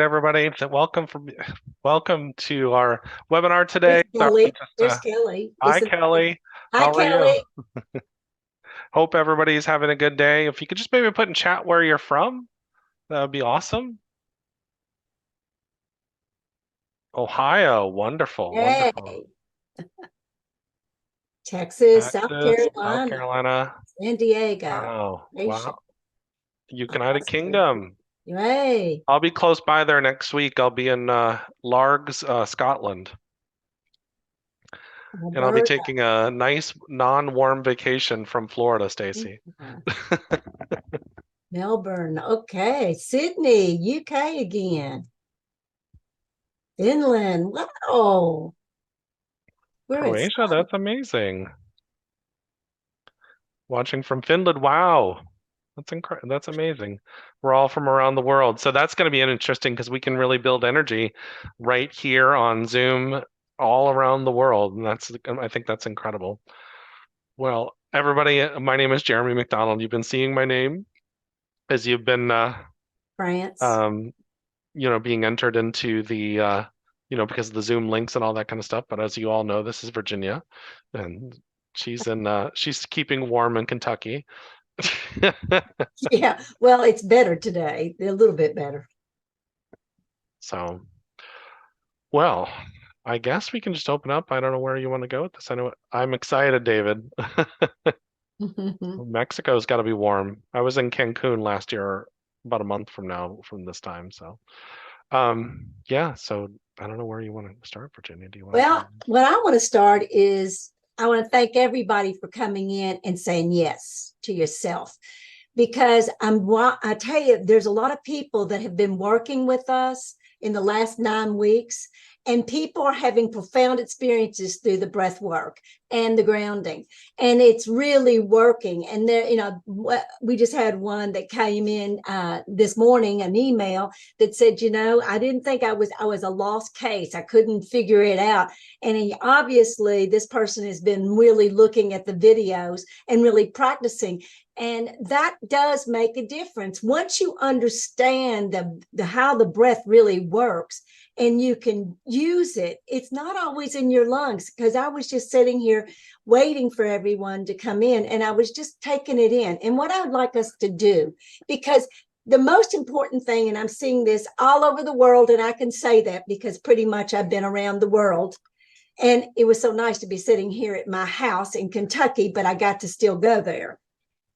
everybody. Welcome to our webinar today. There's Sorry, Kelly. There's Kelly. hi Kelly. Hi, How are you? Kelly. Hope everybody's having a good day. If you could just maybe put in chat where you're from, that would be awesome. Ohio, wonderful, wonderful. Hey, Texas, South Texas, South Carolina, Carolina. San Diego. Wow, Nation. wow. United Austin. Kingdom. Hey. I'll be close by there next week. I'll be in Largs, Scotland. And I'll be Alberta. taking a nice non-warm vacation from Florida, Stacy. Melbourne. Okay. Sydney, UK again. Finland. Wow. We're Croatia, excited. that's amazing. Watching from Finland, wow. That's amazing. We're all from around the world. So that's going to be interesting because we can really build energy right here on Zoom all around the world. And I think that's incredible. Well, everybody, my name is Jeremy McDonald. You've been seeing my name as you've been France. um, being entered into the because of the Zoom links and all that kind of stuff. But as you all know, this is Virginia, and she's keeping warm in Kentucky. Yeah. Well, it's better today. A little bit better. So, well, I guess we can just open up. I don't know where you want to go with this. I know I'm excited, David. Mexico's got to be warm. I was in Cancun last year, about a month from now, from this time. So, yeah. So I don't know where you want to start, Virginia. Do you want to Well, start? what I want to start is I want to thank everybody for coming in and saying yes to yourself because I tell you, there's a lot of people that have been working with us in the last 9 weeks, and people are having profound experiences through the breath work and the grounding, and it's really working. And there, we just had one that came in this morning, an email that said, I didn't think I was a lost case. I couldn't figure it out. And obviously, this person has been really looking at the videos and really practicing. And that does make a difference. Once you understand how the breath really works and you can use it, it's not always in your lungs. Because I was just sitting here waiting for everyone to come in and I was just taking it in. And what I would like us to do, because the most important thing, and I'm seeing this all over the world, and I can say that because pretty much I've been around the world. And it was so nice to be sitting here at my house in Kentucky, but I got to still go there.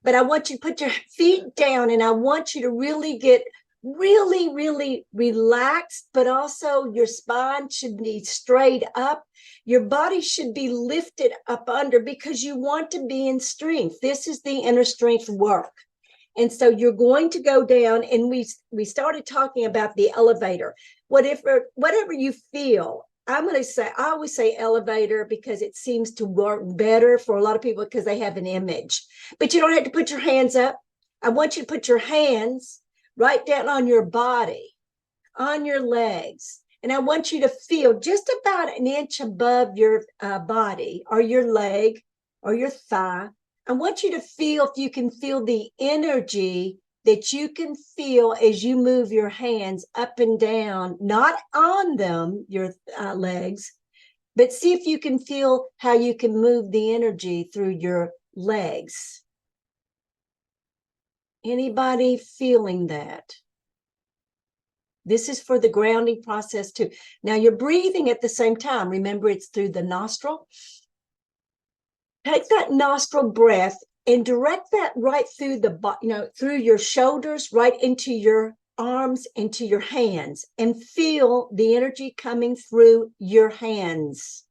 But I want you to put your feet down and I want you to really get really, really relaxed, but also your spine should be straight up. Your body should be lifted up under because you want to be in strength. This is the inner strength work. And so you're going to go down, and we started talking about the elevator. Whatever you feel, I'm going to say, I always say elevator because it seems to work better for a lot of people because they have an image. But you don't have to put your hands up. I want you to put your hands right down on your body, on your legs. And I want you to feel just about an inch above your body or your leg or your thigh. I want you to feel if you can feel the energy that you can feel as you move your hands up and down, not on them, your legs, but see if you can feel how you can move the energy through your legs. Anybody feeling that? This is for the grounding process too. Now you're breathing at the same time. Remember, it's through the nostril. Take that nostril breath and direct that right through through your shoulders, right into your arms, into your hands, and feel the energy coming through your hands.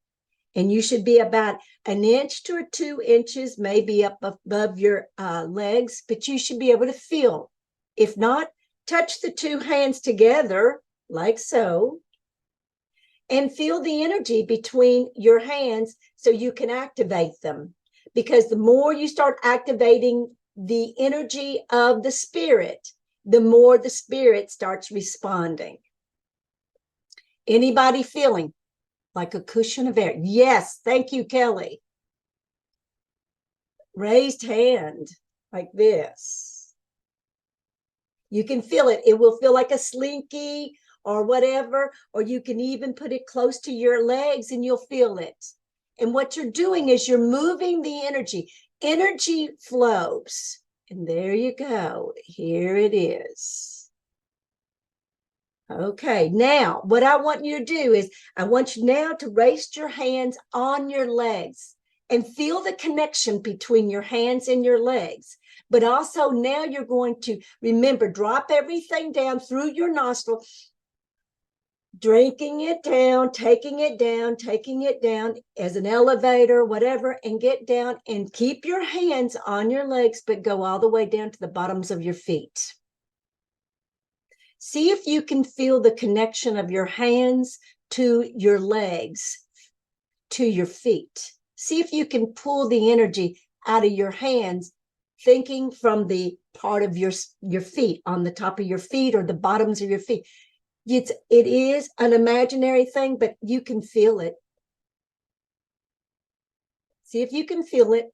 And you should be about an inch to 2 inches, maybe up above your legs, but you should be able to feel. If not, touch the two hands together like so and feel the energy between your hands so you can activate them. Because the more you start activating the energy of the spirit, the more the spirit starts responding. Anybody feeling like a cushion of air? Yes, thank you, Kelly. Raised hand like this. You can feel it. It will feel like a slinky or whatever, or you can even put it close to your legs and you'll feel it. And what you're doing is you're moving the energy. Energy flows. And there you go. Here it is. Okay, now what I want you to do is I want you now to rest your hands on your legs and feel the connection between your hands and your legs. But also now you're going to remember, drop everything down through your nostril, drinking it down, taking it down as an elevator, whatever, and get down and keep your hands on your legs, but go all the way down to the bottoms of your feet. See if you can feel the connection of your hands to your legs, to your feet. See if you can pull the energy out of your hands, thinking from the part of your feet, on the top of your feet or the bottoms of your feet. It is an imaginary thing, but you can feel it. See if you can feel it,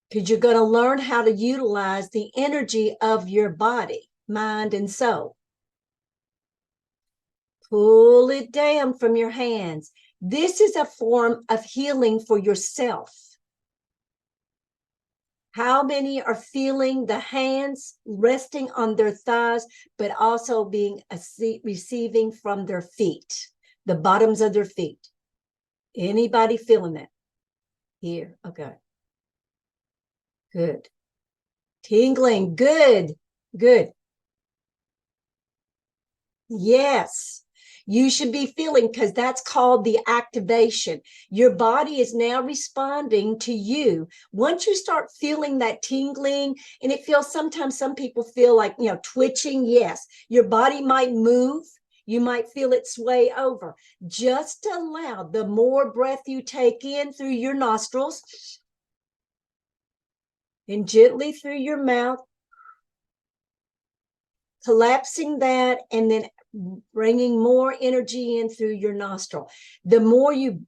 because you're going to learn how to utilize the energy of your body, mind, and soul. Pull it down from your hands. This is a form of healing for yourself. How many are feeling the hands resting on their thighs, but also being receiving from their feet, the bottoms of their feet? Anybody feeling that? Here, okay. Good. Tingling, good, good. Yes, you should be feeling, because that's called the activation. Your body is now responding to you. Once you start feeling that tingling, and it feels, sometimes some people feel like, twitching. Yes, your body might move. You might feel it sway over. Just allow, the more breath you take in through your nostrils and gently through your mouth, collapsing that, and then bringing more energy in through your nostril. The more you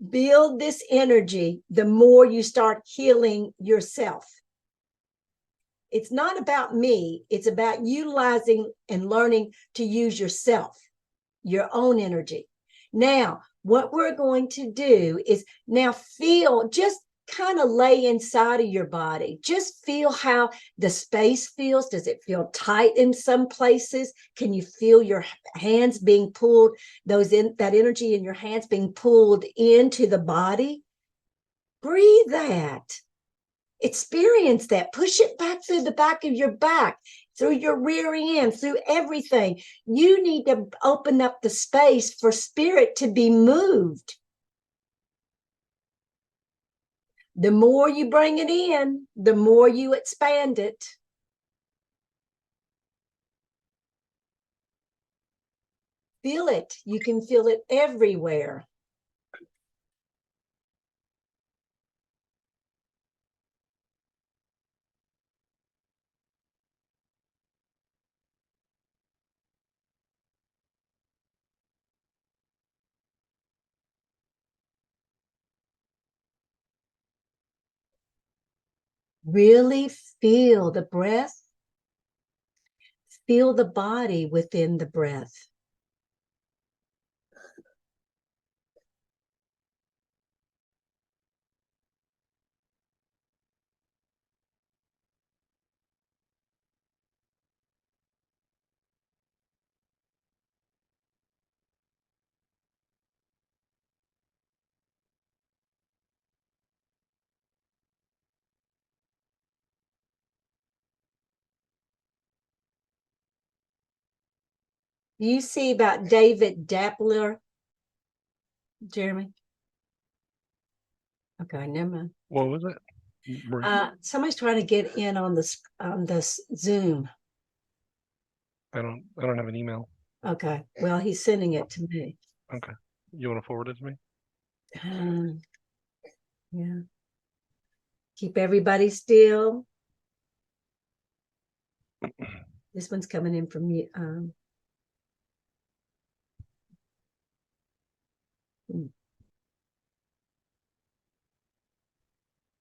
build this energy, the more you start healing yourself. It's not about me. It's about utilizing and learning to use yourself, your own energy. Now, what we're going to do is now feel, just kind of lay inside of your body. Just feel how the space feels. Does it feel tight in some places? Can you feel your hands being pulled, that energy in your hands being pulled into the body? Breathe that. Experience that. Push it back through the back of your back, through your rear end, through everything. You need to open up the space for spirit to be moved. The more you bring it in, the more you expand it. Feel it. You can feel it everywhere. Really feel the breath. Feel the body within the breath. You see about David Dappler, Jeremy? Okay, never mind. What was it? Somebody's trying to get in on this Zoom. I don't have an email. Okay, well, he's sending it to me. Okay. You want to forward it to me? Yeah. Keep everybody still. This one's coming in from you.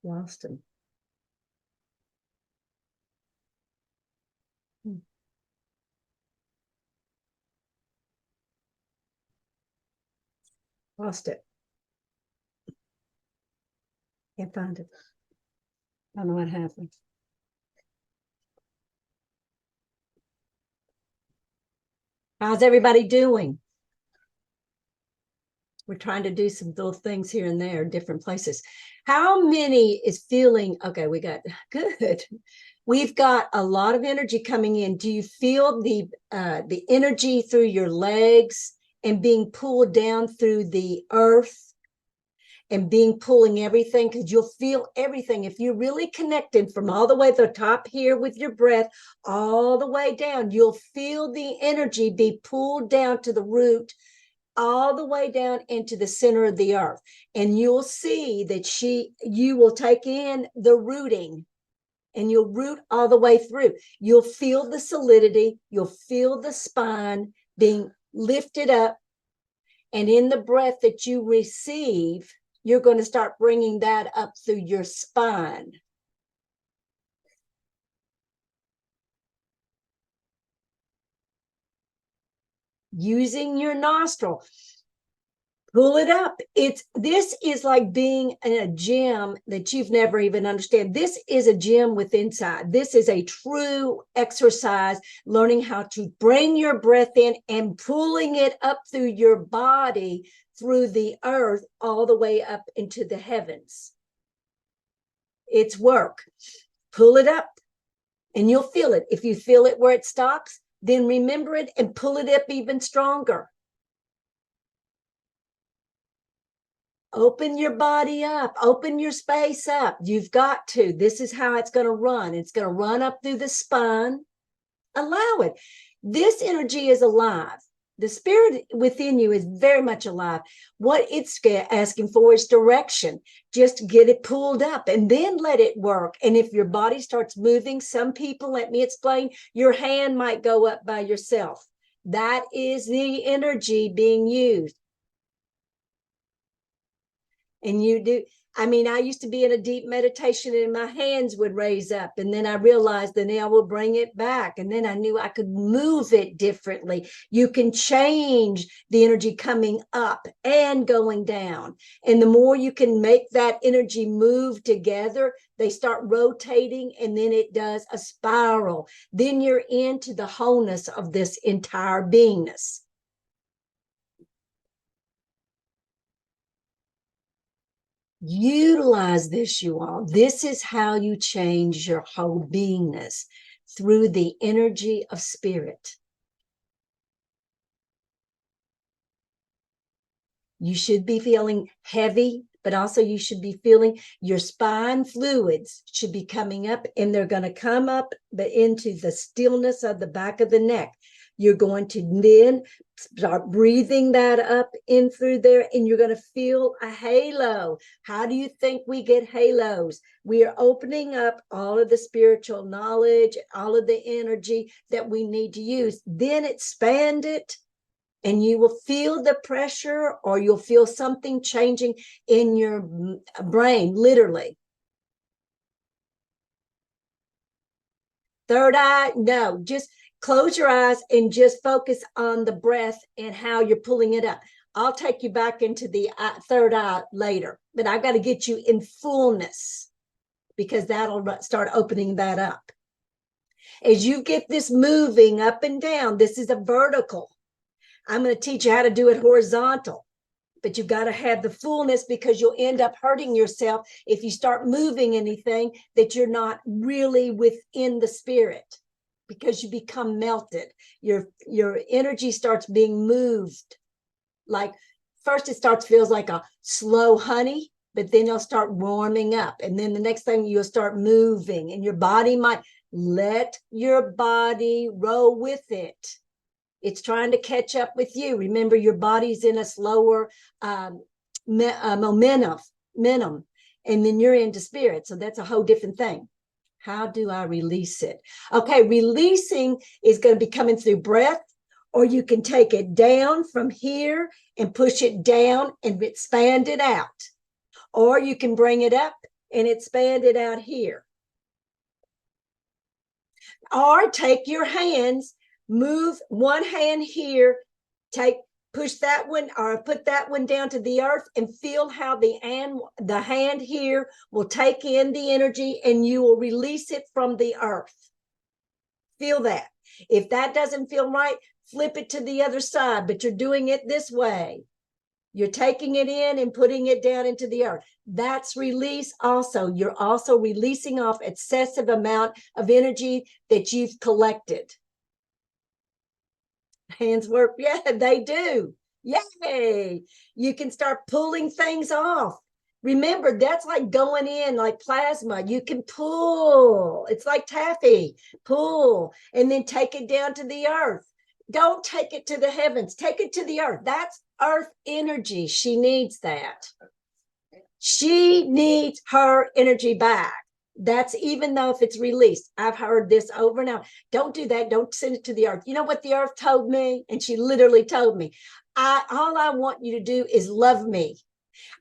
Lost him. Lost it. Can't find it. I don't know what happened. How's everybody doing? We're trying to do some little things here and there, different places. How many is feeling, okay, we got good. We've got a lot of energy coming in. Do you feel the energy through your legs and being pulled down through the earth and being pulling everything? Because you'll feel everything. If you're really connected from all the way to the top here with your breath, all the way down, you'll feel the energy be pulled down to the root, all the way down into the center of the earth. And you'll see that you will take in the rooting, and you'll root all the way through. You'll feel the solidity. You'll feel the spine being lifted up. And in the breath that you receive, you're going to start bringing that up through your spine. Using your nostril, pull it up. This is like being in a gym that you've never even understood. This is a gym with inside. This is a true exercise, learning how to bring your breath in and pulling it up through your body, through the earth, all the way up into the heavens. It's work. Pull it up and you'll feel it. If you feel it where it stops, then remember it and pull it up even stronger. Open your body up, open your space up. You've got to. This is how it's going to run. It's going to run up through the spine. Allow it. This energy is alive. The spirit within you is very much alive. What it's asking for is direction. Just get it pulled up and then let it work. And if your body starts moving, some people, let me explain, your hand might go up by yourself. That is the energy being used. And you do, I mean, I used to be in a deep meditation and my hands would raise up. And then I realized that I will bring it back. And then I knew I could move it differently. You can change the energy coming up and going down. And the more you can make that energy move together, they start rotating and then it does a spiral. Then you're into the wholeness of this entire beingness. Utilize this, you all. This is how you change your whole beingness, through the energy of spirit. You should be feeling heavy, but also you should be feeling your spine fluids should be coming up, and they're going to come up into the stillness of the back of the neck. You're going to then start breathing that up in through there, and you're going to feel a halo. How do you think we get halos? We are opening up all of the spiritual knowledge, all of the energy that we need to use. Then expand it, and you will feel the pressure, or you'll feel something changing in your brain, literally. Third eye, no, just close your eyes and just focus on the breath and how you're pulling it up. I'll take you back into the third eye later, but I got to get you in fullness, because that'll start opening that up. As you get this moving up and down, this is a vertical. I'm going to teach you how to do it horizontal, but you've got to have the fullness, because you'll end up hurting yourself if you start moving anything that you're not really within the spirit, because you become melted. Your energy starts being moved. Like first it feels like a slow honey, but then it'll start warming up. And then the next thing you'll start moving, and your body might let your body roll with it. It's trying to catch up with you. Remember, your body's in a slower momentum, and then you're into spirit. So that's a whole different thing. How do I release it? Okay, releasing is going to be coming through breath, or you can take it down from here and push it down and expand it out. Or you can bring it up and expand it out here. Or take your hands, move one hand here, push that one or put that one down to the earth and feel how the hand here will take in the energy and you will release it from the earth. Feel that. If that doesn't feel right, flip it to the other side, but you're doing it this way. You're taking it in and putting it down into the earth. That's release also. You're also releasing off excessive amount of energy that you've collected. Hands work. Yeah, they do. Yay. You can start pulling things off. Remember, that's like going in like plasma. You can pull. It's like taffy. Pull and then take it down to the earth. Don't take it to the heavens. Take it to the earth. That's earth energy. She needs that. She needs her energy back. That's even though if it's released. I've heard this over and over. Don't do that. Don't send it to the earth. You know what the earth told me? And she literally told me, all I want you to do is love me.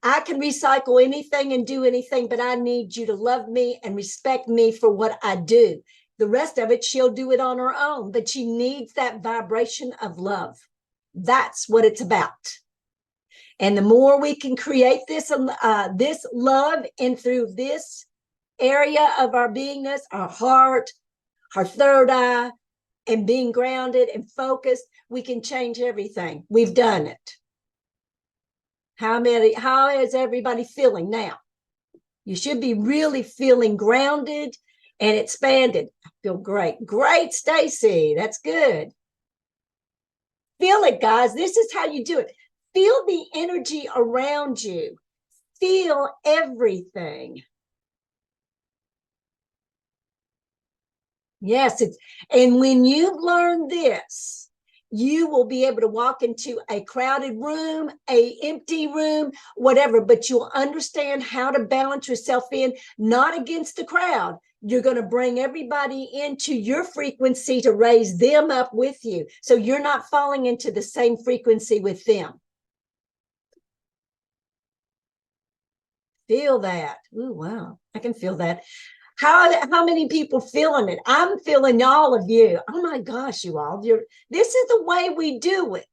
I can recycle anything and do anything, but I need you to love me and respect me for what I do. The rest of it, she'll do it on her own, but she needs that vibration of love. That's what it's about. And the more we can create this love in through this area of our beingness, our heart, our third eye, and being grounded and focused, we can change everything. We've done it. How is everybody feeling now? You should be really feeling grounded and expanded. I feel great. Great, Stacy. That's good. Feel it, guys. This is how you do it. Feel the energy around you. Feel everything. Yes, and when you learn this, you will be able to walk into a crowded room, a empty room, whatever, but you'll understand how to balance yourself in, not against the crowd. You're going to bring everybody into your frequency to raise them up with you. So you're not falling into the same frequency with them. Feel that. Oh, wow. I can feel that. How many people feeling it? I'm feeling all of you. Oh my gosh, you all. This is the way we do it.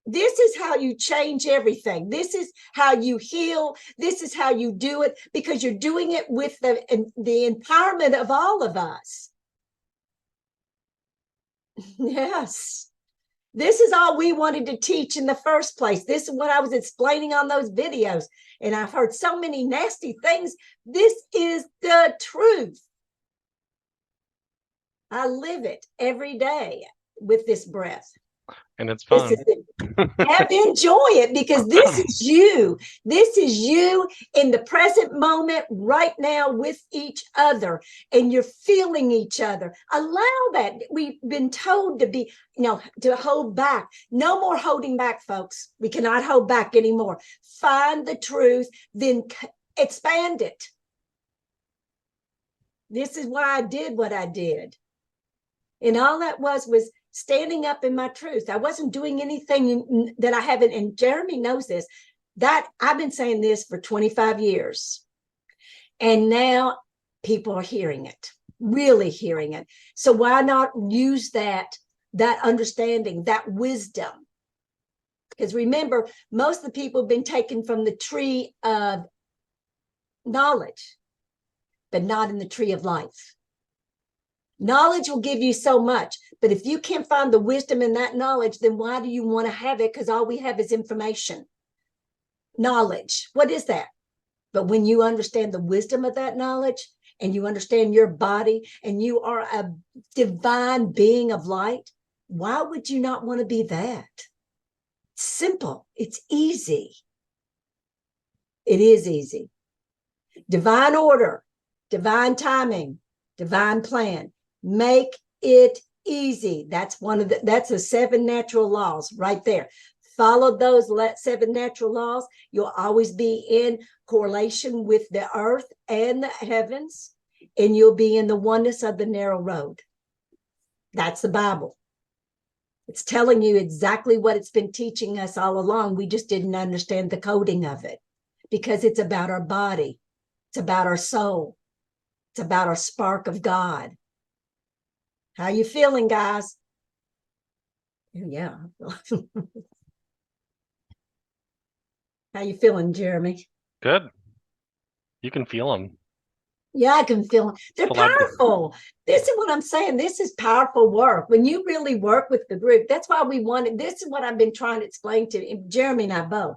This is how you change everything. This is how you heal. This is how you do it because you're doing it with the empowerment of all of us. Yes. This is all we wanted to teach in the first place. This is what I was explaining on those videos. And I've heard so many nasty things. This is the truth. I live it every day with this breath. And it's fun. Enjoy it because this is you. This is you in the present moment right now with each other, and you're feeling each other. Allow that. We've been told to be, to hold back. No more holding back, folks. We cannot hold back anymore. Find the truth, then expand it. This is why I did what I did. And all that was standing up in my truth. I wasn't doing anything that I haven't, and Jeremy knows this, that I've been saying this for 25 years. And now people are hearing it, really hearing it. So why not use that understanding, that wisdom? Because remember, most of the people have been taken from the tree of knowledge, but not in the tree of life. Knowledge will give you so much, but if you can't find the wisdom in that knowledge, then why do you want to have it? Because all we have is information. Knowledge, what is that? But when you understand the wisdom of that knowledge and you understand your body and you are a divine being of light, why would you not want to be that? It's simple. It's easy. It is easy. Divine order, divine timing, divine plan. Make it easy. That's that's the 7 natural laws right there. Follow those 7 natural laws. You'll always be in correlation with the earth and the heavens, and you'll be in the oneness of the narrow road. That's the Bible. It's telling you exactly what it's been teaching us all along. We just didn't understand the coding of it because it's about our body. It's about our soul. It's about our spark of God. How you feeling, guys? Yeah. How you feeling, Jeremy? Good. You can feel them. Yeah, I can feel them. They're Celeb- powerful. This is what I'm saying. This is powerful work. When you really work with the group, that's why we wanted. This is what I've been trying to explain to Jeremy and I both.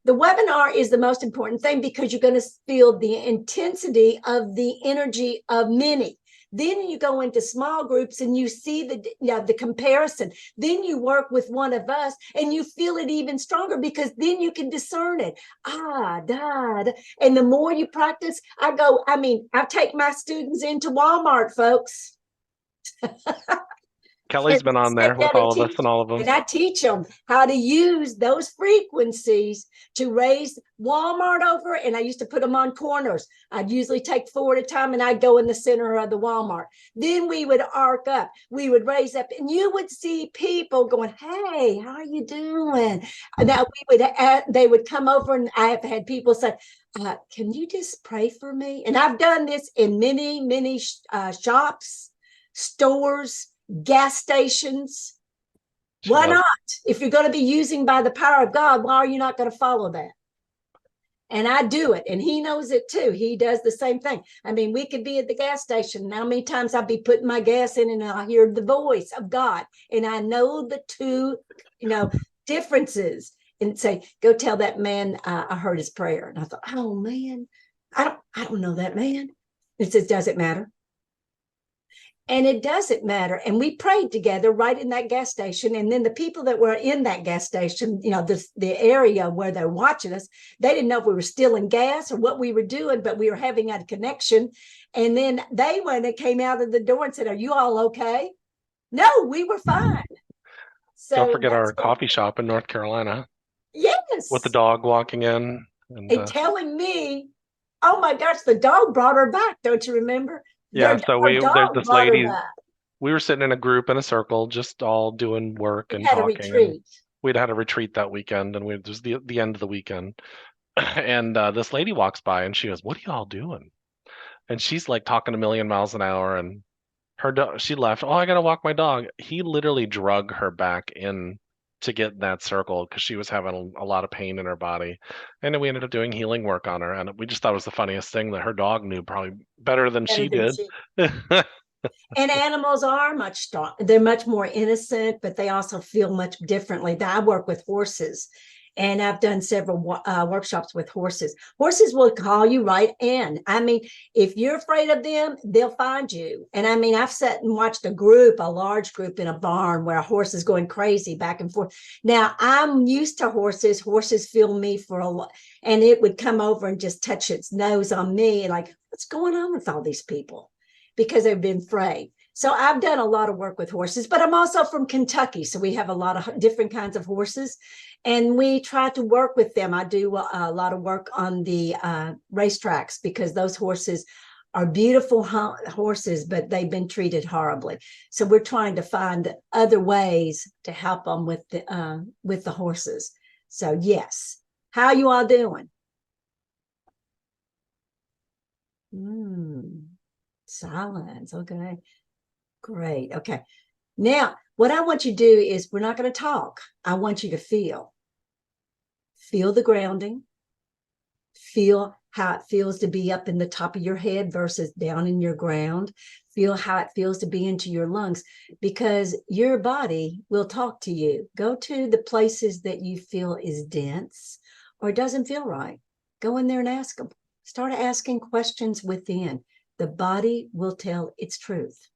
The webinar is the most important thing because you're going to feel the intensity of the energy of many. Then you go into small groups and you see the comparison. Then you work with one of us and you feel it even stronger because then you can discern it. And the more you practice, I take my students into Walmart, folks. Kelly's been on there with all of us and all of them. And I teach them how to use those frequencies to raise Walmart over. And I used to put them on corners. I'd usually take 4 at a time and I'd go in the center of the Walmart. Then we would arc up. We would raise up and you would see people going, hey, how are you doing? And now they would come over and I have had people say, can you just pray for me? And I've done this in many shops, stores, gas stations. Why not? If you're going to be using by the power of God, why are you not going to follow that? And I do it, and he knows it too. He does the same thing. I mean, we could be at the gas station. How many times I'd be putting my gas in and I hear the voice of God, and I know the two, differences, and say, go tell that man I heard his prayer. And I thought, oh man, I don't know that man. It says, does it matter? And it doesn't matter. And we prayed together right in that gas station. And then the people that were in that gas station, the area where they're watching us, they didn't know if we were stealing gas or what we were doing, but we were having a connection. And then they went and came out of the door and said, are you all okay? No, we were fine. So don't forget our coffee shop in North Carolina. Yes. With the dog walking in. And telling me, oh my gosh, the dog brought her back. Don't you remember? Yeah, so there's this lady. We were sitting in a group in a circle, just all doing work and talking. And we'd had a retreat that weekend, and it was the end of the weekend. And this lady walks by, and she goes, "What are y'all doing?" And she's like talking a million miles an hour, and her dog. She left. Oh, I gotta walk my dog. He literally drug her back in to get in that circle because she was having a lot of pain in her body. And then we ended up doing healing work on her. And we just thought it was the funniest thing that her dog knew probably better than she did. And animals are they're much more innocent, but they also feel much differently. I work with horses. And I've done several workshops with horses. Horses will call you right in. I mean, if you're afraid of them, they'll find you. And I mean, I've sat and watched a large group in a barn where a horse is going crazy back and forth. Now, I'm used to horses. Horses feel me for a lot. And it would come over and just touch its nose on me. Like, what's going on with all these people? Because they've been afraid. So I've done a lot of work with horses, but I'm also from Kentucky. So we have a lot of different kinds of horses and we try to work with them. I do a lot of work on the racetracks because those horses are beautiful horses, but they've been treated horribly. So we're trying to find other ways to help them with the horses. So yes. How are you all doing? Silence. Okay. Great. Okay. Now, what I want you to do is we're not going to talk. I want you to feel. Feel the grounding. Feel how it feels to be up in the top of your head versus down in your ground. Feel how it feels to be into your lungs because your body will talk to you. Go to the places that you feel is dense or doesn't feel right. Go in there and ask them. Start asking questions within. The body will tell its truth.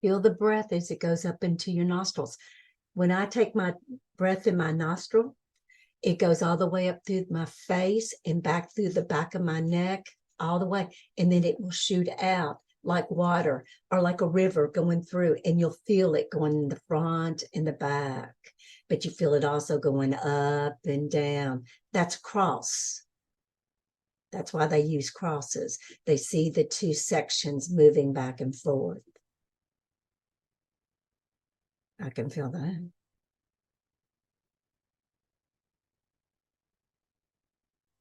Feel the breath as it goes up into your nostrils. When I take my breath in my nostril, it goes all the way up through my face and back through the back of my neck, all the way, and then it will shoot out like water or like a river going through, and you'll feel it going in the front and the back, but you feel it also going up and down. That's cross. That's why they use crosses. They see the two sections moving back and forth. I can feel that.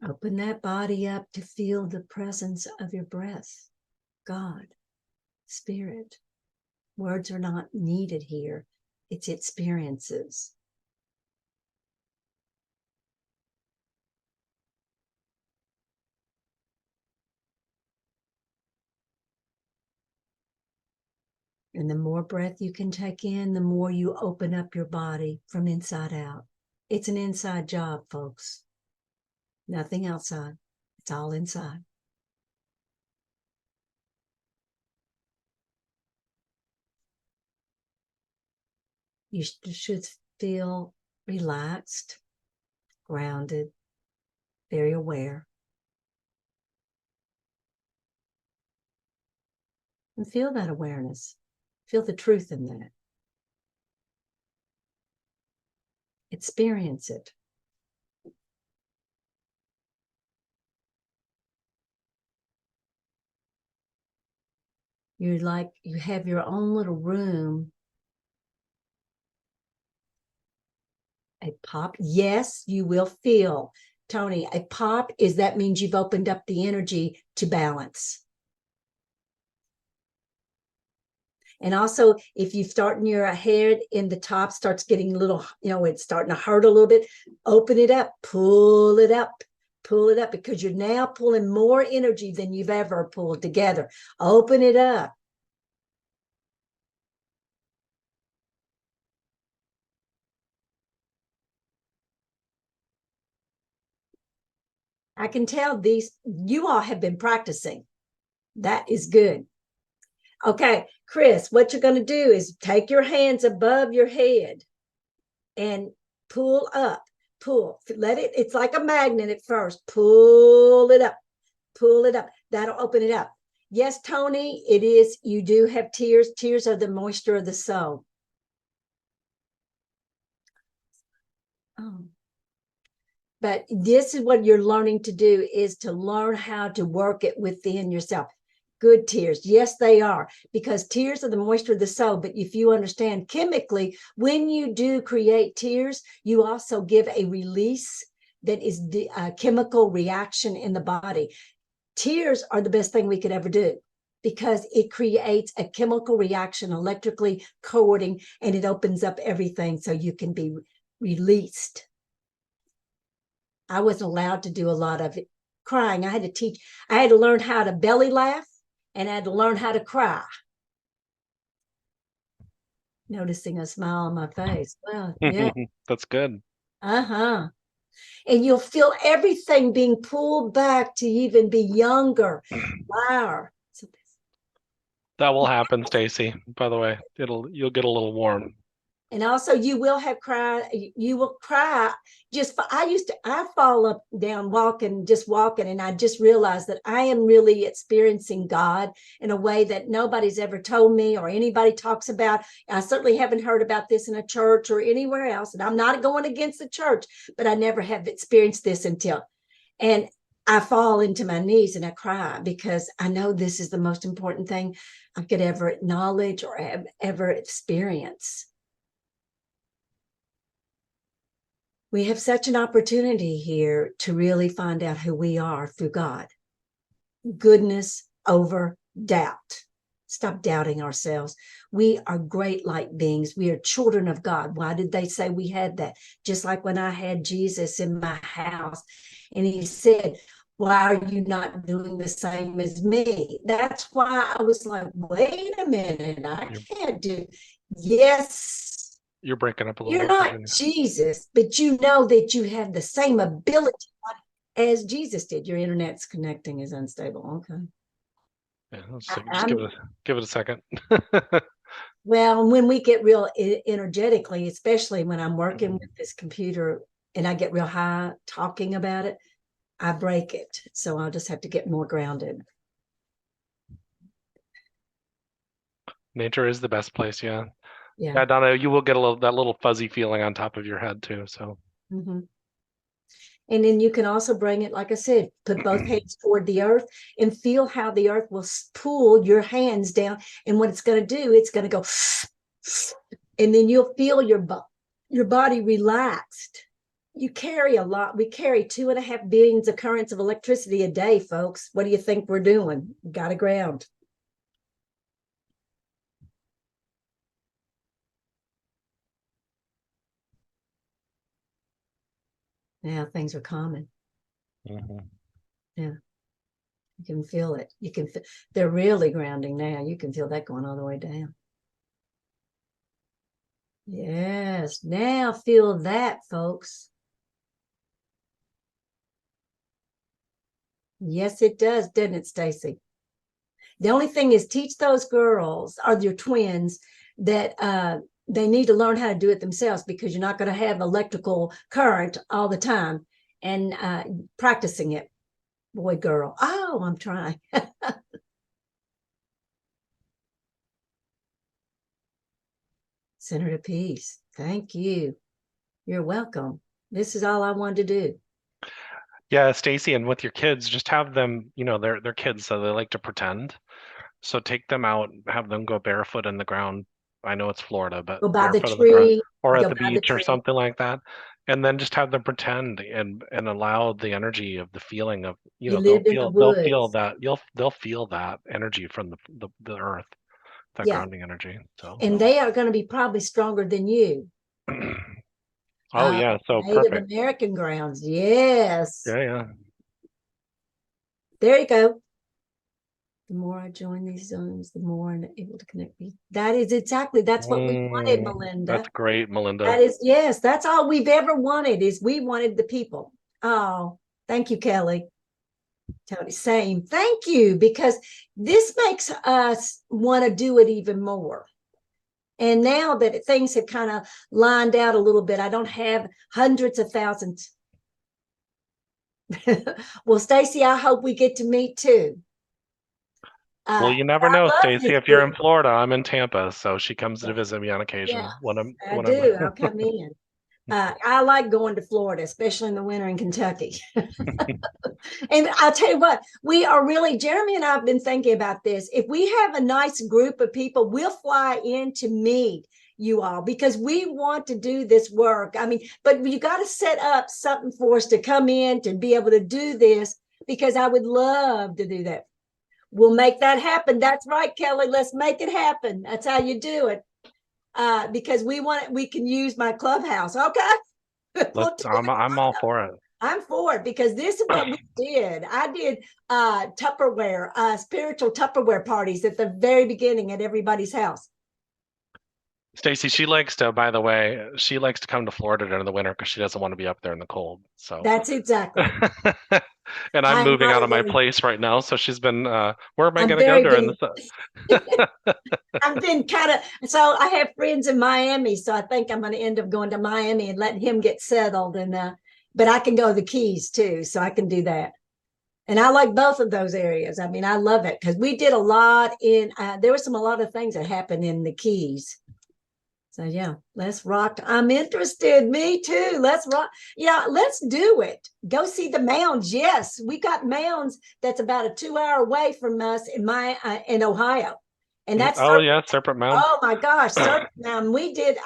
Open that body up to feel the presence of your breath, God, Spirit. Words are not needed here. It's experiences. And the more breath you can take in, the more you open up your body from inside out. It's an inside job, folks. Nothing outside. It's all inside. You should feel relaxed, grounded, very aware. And feel that awareness. Feel the truth in that. Experience it. You're like, you have your own little room. A pop. Yes, you will feel, Tony, a pop is that means you've opened up the energy to balance. And also, if you start in your head in the top starts getting a little, it's starting to hurt a little bit, open it up, pull it up, because you're now pulling more energy than you've ever pulled together. Open it up. I can tell you all have been practicing. That is good. Okay, Chris, what you're going to do is take your hands above your head and pull up, let it, it's like a magnet at first, pull it up, that'll open it up. Yes, Tony, it is, you do have tears. Tears are the moisture of the soul. Oh. But this is what you're learning to do, is to learn how to work it within yourself. Good tears. Yes, they are, because tears are the moisture of the soul. But if you understand chemically, when you do create tears, you also give a release that is a chemical reaction in the body. Tears are the best thing we could ever do, because it creates a chemical reaction, electrically coding, and it opens up everything so you can be released. I wasn't allowed to do a lot of it. Crying, I had to learn how to belly laugh, and I had to learn how to cry. Noticing a smile on my face. Well, yeah. That's good. And you'll feel everything being pulled back to even be younger. Wow. That will happen, Stacy. By the way, you'll get a little warm. And also you will have cry. You will cry. I fall up down walking, and I just realized that I am really experiencing God in a way that nobody's ever told me or anybody talks about. I certainly haven't heard about this in a church or anywhere else. And I'm not going against the church, but I never have experienced this and I fall into my knees and I cry, because I know this is the most important thing I could ever acknowledge or ever experience. We have such an opportunity here to really find out who we are through God. Goodness over doubt. Stop doubting ourselves. We are great light beings. We are children of God. Why did they say we had that? Just like when I had Jesus in my house and he said, why are you not doing the same as me? That's why I was like, wait a minute, I can't do. Yes. You're breaking up a little bit. You're not Jesus, but you know that you have the same ability as Jesus did. Your internet's connecting is unstable. Okay. Yeah, just give it a second. Well, when we get real energetically, especially when I'm working with this computer and I get real high talking about it, I break it. So I'll just have to get more grounded. Nature is the best place. Yeah. Yeah. Yeah, Donna, you will get that little fuzzy feeling on top of your head too. So Mm-hmm. And then you can also bring it, like I said, put both hands toward the earth and feel how the earth will pull your hands down. And what it's going to do, it's going to go, and then you'll feel your body relaxed. You carry a lot. We carry 2.5 billion currents of electricity a day, folks. What do you think we're doing? Got to ground. Now things are calming. mm-hmm. Yeah. You can feel it. You can feel, they're really grounding now. You can feel that going all the way down. Yes. Now feel that, folks. Yes, it does, doesn't it, Stacy? The only thing is teach those girls or your twins that they need to learn how to do it themselves, because you're not going to have electrical current all the time, and practicing it. Boy, girl. Oh, I'm trying. Center of peace. Thank you. You're welcome. This is all I wanted to do. Yeah, Stacy, and with your kids, just have them, they're kids, so they like to pretend. So take them out, have them go barefoot in the ground. I know it's Florida, but Go by the barefoot on the ground tree. or at Go the by the beach or tree. something like that. And then just have them pretend and allow the energy of the feeling of, You they'll live in the feel woods. that they'll feel that energy from the earth, that Yeah. grounding energy. So And they are going to be probably stronger than you. oh yeah, so Native perfect. American grounds. Yes. Yeah, yeah. There you go. The more I join these zones, the more I'm able to connect me. That is exactly, that's what we wanted, Melinda. That's great, Melinda. That is, yes, that's all we've ever wanted, is we wanted the people. Oh, thank you, Kelly. Tony, same. Thank you, because this makes us want to do it even more. And now that things have kind of lined out a little bit, I don't have hundreds of thousands. Well, Stacy, I hope we get to meet too. Well, you never know, I love Stacy. this If you're in group. Florida, I'm in Tampa, so she comes to Yeah, visit me on yeah, occasion I when I'm do. I'll come in. I like going to Florida, especially in the winter in Kentucky. And I'll tell you what, we are really, Jeremy and I have been thinking about this. If we have a nice group of people, we'll fly in to meet you all, because we want to do this work. I mean, but you got to set up something for us to come in to be able to do this, because I would love to do that. We'll make that happen. That's right, Kelly. Let's make it happen. That's how you do it. Because we can use my clubhouse. Okay. I'm all for it. I'm for it, because this is what we did. I did Tupperware, spiritual Tupperware parties at the very beginning at everybody's house. Stacy, by the way, she likes to come to Florida during the winter because she doesn't want to be up there in the cold. So That's exactly. and I'm I'm moving not out of my even, place right now, so she's been where am I I'm going to go very during been, the I've been kind of, so I have friends in Miami, so I think I'm going to end up going to Miami and letting him get settled. And but I can go to the Keys too, so I can do that. And I like both of those areas. I mean, I love it, because we did a lot in, there were a lot of things that happened in the Keys. So yeah, let's rock. I'm interested. Me too. Let's rock. Yeah, let's do it. Go see the mounds. Yes, we got mounds that's about a 2-hour away from us in Ohio. And that's oh yeah, Serpent Mound. Oh my gosh, Serpent Mound.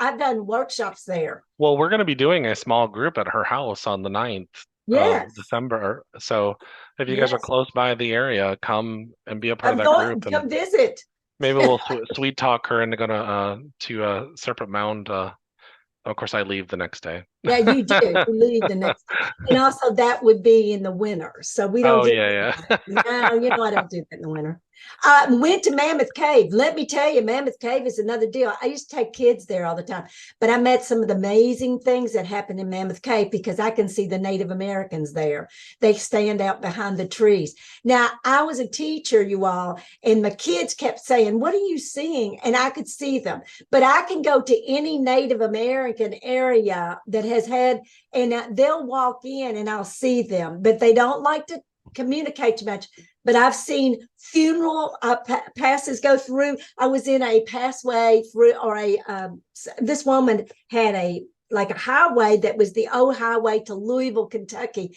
I've done workshops there. Well, we're going to be doing a small group at her house on the 9th Yes. of December. So if you guys are Yes. close by the area, come and be a part of I'm that going group, to come and visit. maybe we'll sweet talk her into going to Serpent Mound. Of course, I leave the next day. Yeah, you do. You leave the next day. And also that would be in the winter. So we don't Oh do yeah, that. yeah. No, I don't do that in the winter. Went to Mammoth Cave. Let me tell you, Mammoth Cave is another deal. I used to take kids there all the time, but I met some of the amazing things that happen in Mammoth Cave, because I can see the Native Americans there. They stand out behind the trees. Now, I was a teacher, you all, and my kids kept saying, "What are you seeing?" And I could see them. But I can go to any Native American area that has had, and they'll walk in and I'll see them, but they don't like to communicate too much. But I've seen funeral passes go through. I was in a passway through, or this woman had a highway that was the old highway to Louisville, Kentucky.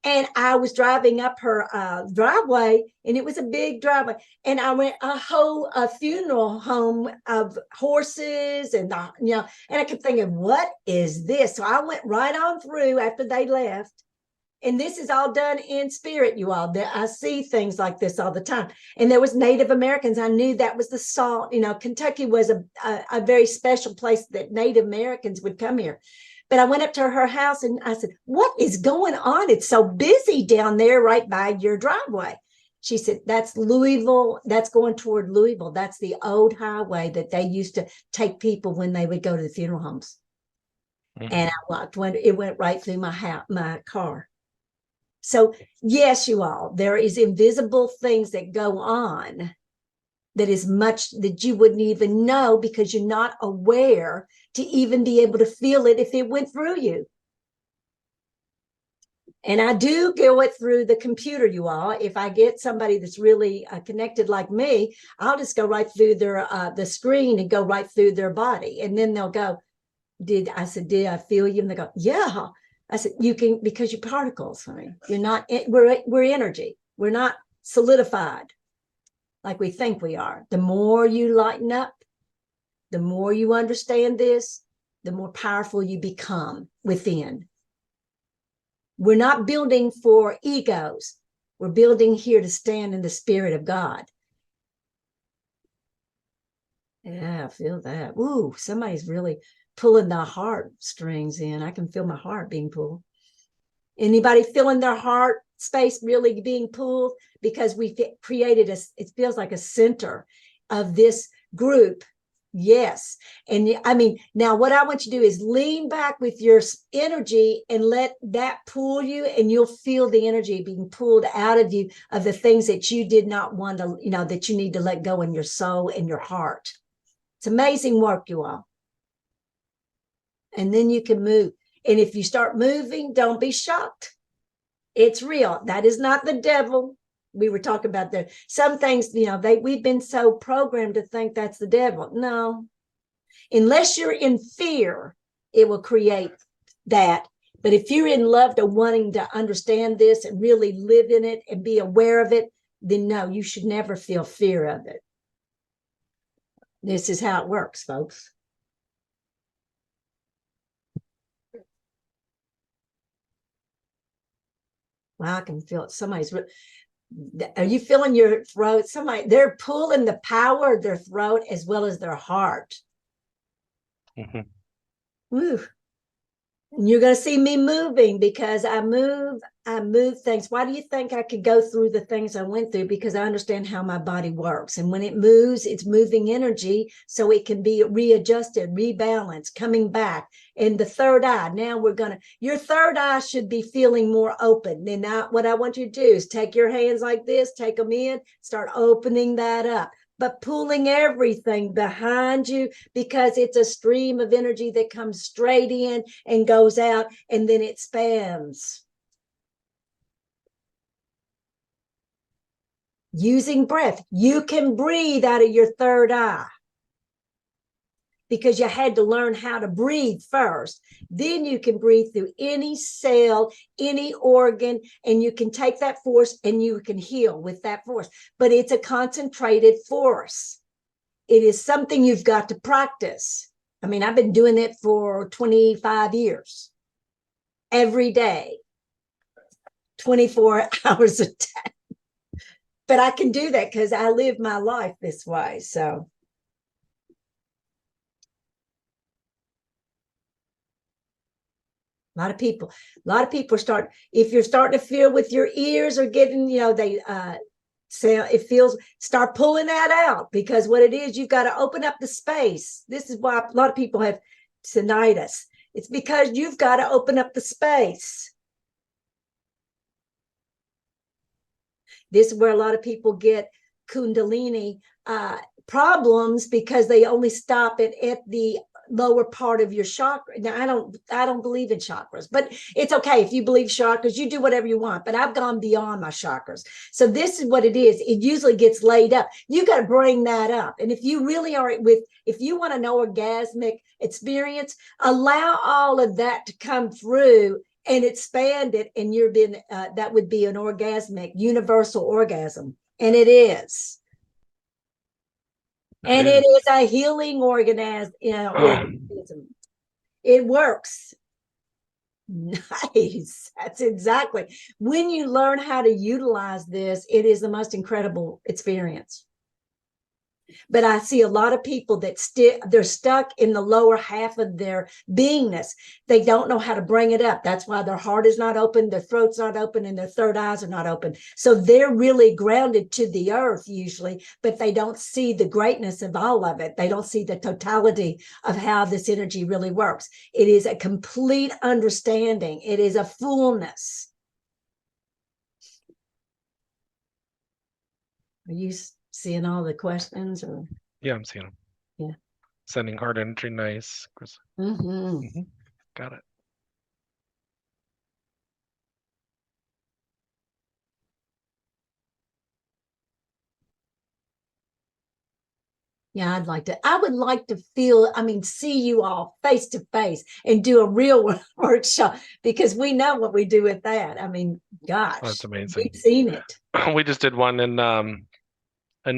And I was driving up her driveway, and it was a big driveway. And I went a whole funeral home of horses, and and I kept thinking, what is this? So I went right on through after they left. And this is all done in spirit, you all. I see things like this all the time. And there was Native Americans. I knew that was the salt. Kentucky was a very special place that Native Americans would come here. But I went up to her house and I said, what is going on? It's so busy down there right by your driveway. She said, that's Louisville. That's going toward Louisville. That's the old highway that they used to take people when they would go to the funeral homes. Mm-hmm. And I walked when it went right through my car. So yes, you all, there is invisible things that go on that is much that you wouldn't even know because you're not aware to even be able to feel it if it went through you. And I do go it through the computer, you all. If I get somebody that's really connected like me, I'll just go right through their the screen and go right through their body. And then they'll go, did I feel you? And they go, yeah. I said, you can, because you're particles, honey. You're not, we're energy. We're not solidified like we think we are. The more you lighten up, the more you understand this, the more powerful you become within. We're not building for egos. We're building here to stand in the spirit of God. Yeah, I feel that. Ooh, somebody's really pulling the heart strings in. I can feel my heart being pulled. Anybody feeling their heart space really being pulled? Because we created it feels like a center of this group. Yes. And I mean, now what I want you to do is lean back with your energy and let that pull you, and you'll feel the energy being pulled out of you of the things that you did not want to, that you need to let go in your soul and your heart. It's amazing work, you all. And then you can move. And if you start moving, don't be shocked. It's real. That is not the devil. We were talking about some things, we've been so programmed to think that's the devil. No, unless you're in fear, it will create that. But if you're in love to wanting to understand this and really live in it and be aware of it, then no, you should never feel fear of it. This is how it works, folks. Wow, I can feel it. Are you feeling your throat? They're pulling the power of their throat as well as their heart. Mm-hmm. Woo. And you're going to see me moving because I move things. Why do you think I could go through the things I went through? Because I understand how my body works. And when it moves, it's moving energy so it can be readjusted, rebalanced, coming back. And the third eye, now your third eye should be feeling more open. And now what I want you to do is take your hands like this, take them in, start opening that up. But pulling everything behind you, because it's a stream of energy that comes straight in and goes out, and then it spans. Using breath. You can breathe out of your third eye because you had to learn how to breathe first. Then you can breathe through any cell, any organ, and you can take that force and you can heal with that force. But it's a concentrated force. It is something you've got to practice. I mean, I've been doing it for 25 years, every day, 24 hours a day. But I can do that because I live my life this way. So a lot of people if you're starting to feel with your ears or getting, they say it feels, start pulling that out, because what it is, you've got to open up the space. This is why a lot of people have tinnitus. It's because you've got to open up the space. This is where a lot of people get Kundalini problems, because they only stop it at the lower part of your chakra. Now I don't believe in chakras, but it's okay if you believe chakras, you do whatever you want. But I've gone beyond my chakras. So this is what it is. It usually gets laid up. You got to bring that up. And if you really are if you want to know orgasmic experience, allow all of that to come through and expand it, and you're being that would be an orgasmic universal orgasm, and it is. And it is a healing organism. It works. Nice. That's exactly. When you learn how to utilize this, it is the most incredible experience. But I see a lot of people that they're stuck in the lower half of their beingness. They don't know how to bring it up. That's why their heart is not open, their throat's not open, and their third eyes are not open. So they're really grounded to the earth usually, but they don't see the greatness of all of it. They don't see the totality of how this energy really works. It is a complete understanding. It is a fullness. Are you seeing all the questions? Or Yeah, I'm seeing them. Yeah. Sending heart energy, nice. Got it. Yeah, I would like to feel, see you all face to face and do a real workshop, because we know what we do with that. Gosh, that's amazing. We've seen it. We just did one in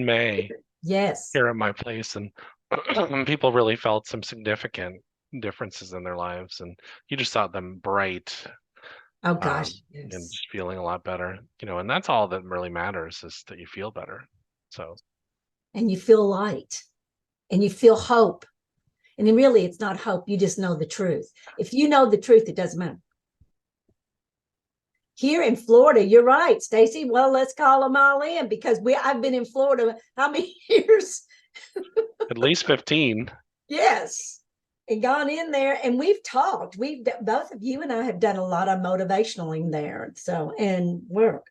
May. Yes. Here at my place, and people really felt some significant differences in their lives, and you just saw them bright. Oh gosh, yes. And just feeling a lot better, and that's all that really matters, is that you feel better. So, and you feel light, and you feel hope. And then really, it's not hope. You just know the truth. If you know the truth, it doesn't matter. Here in Florida, you're right, Stacy. Well, let's call them all in, because I've been in Florida how many years? At least 15. Yes. And gone in there, and we've talked. Both of you and I have done a lot of motivationaling there. So, and work.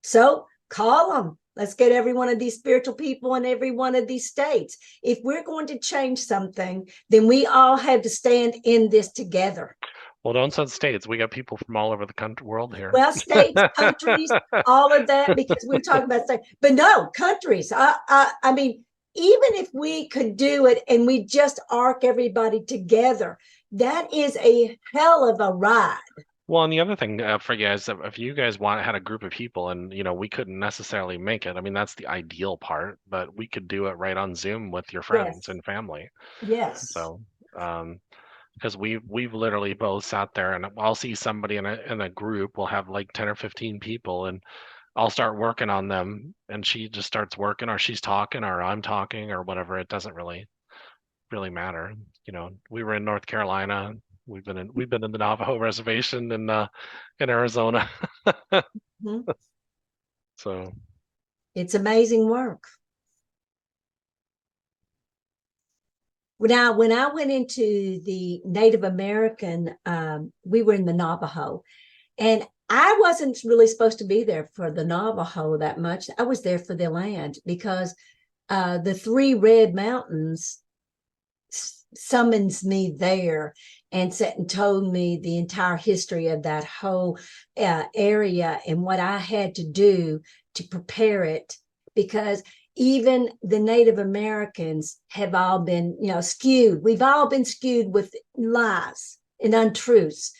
So call them. Let's get every one of these spiritual people in every one of these states. If we're going to change something, then we all have to stand in this together. Well, don't say states. We got people from all over the world here. Well, states, countries, all of that, because we're talking about states. But no, countries. Even if we could do it and we just arc everybody together, that is a hell of a ride. Well, and the other thing for you guys, if you guys had a group of people and, we couldn't necessarily make it, that's the ideal part, but we could do it right on Zoom with your friends and family. Yes. So, because we've literally both sat there, and I'll see somebody in a group, we'll have like 10 or 15 people, and I'll start working on them, and she just starts working, or she's talking, or I'm talking, or whatever. It doesn't really matter. We were in North Carolina. We've been in the Navajo reservation in Arizona. So it's amazing work. Now, when I went into the Native American, we were in the Navajo, and I wasn't really supposed to be there for the Navajo that much. I was there for the land, because the Three Red Mountains summons me there and sat and told me the entire history of that whole area and what I had to do to prepare it, because even the Native Americans have all been, skewed. We've all been skewed with lies and untruths.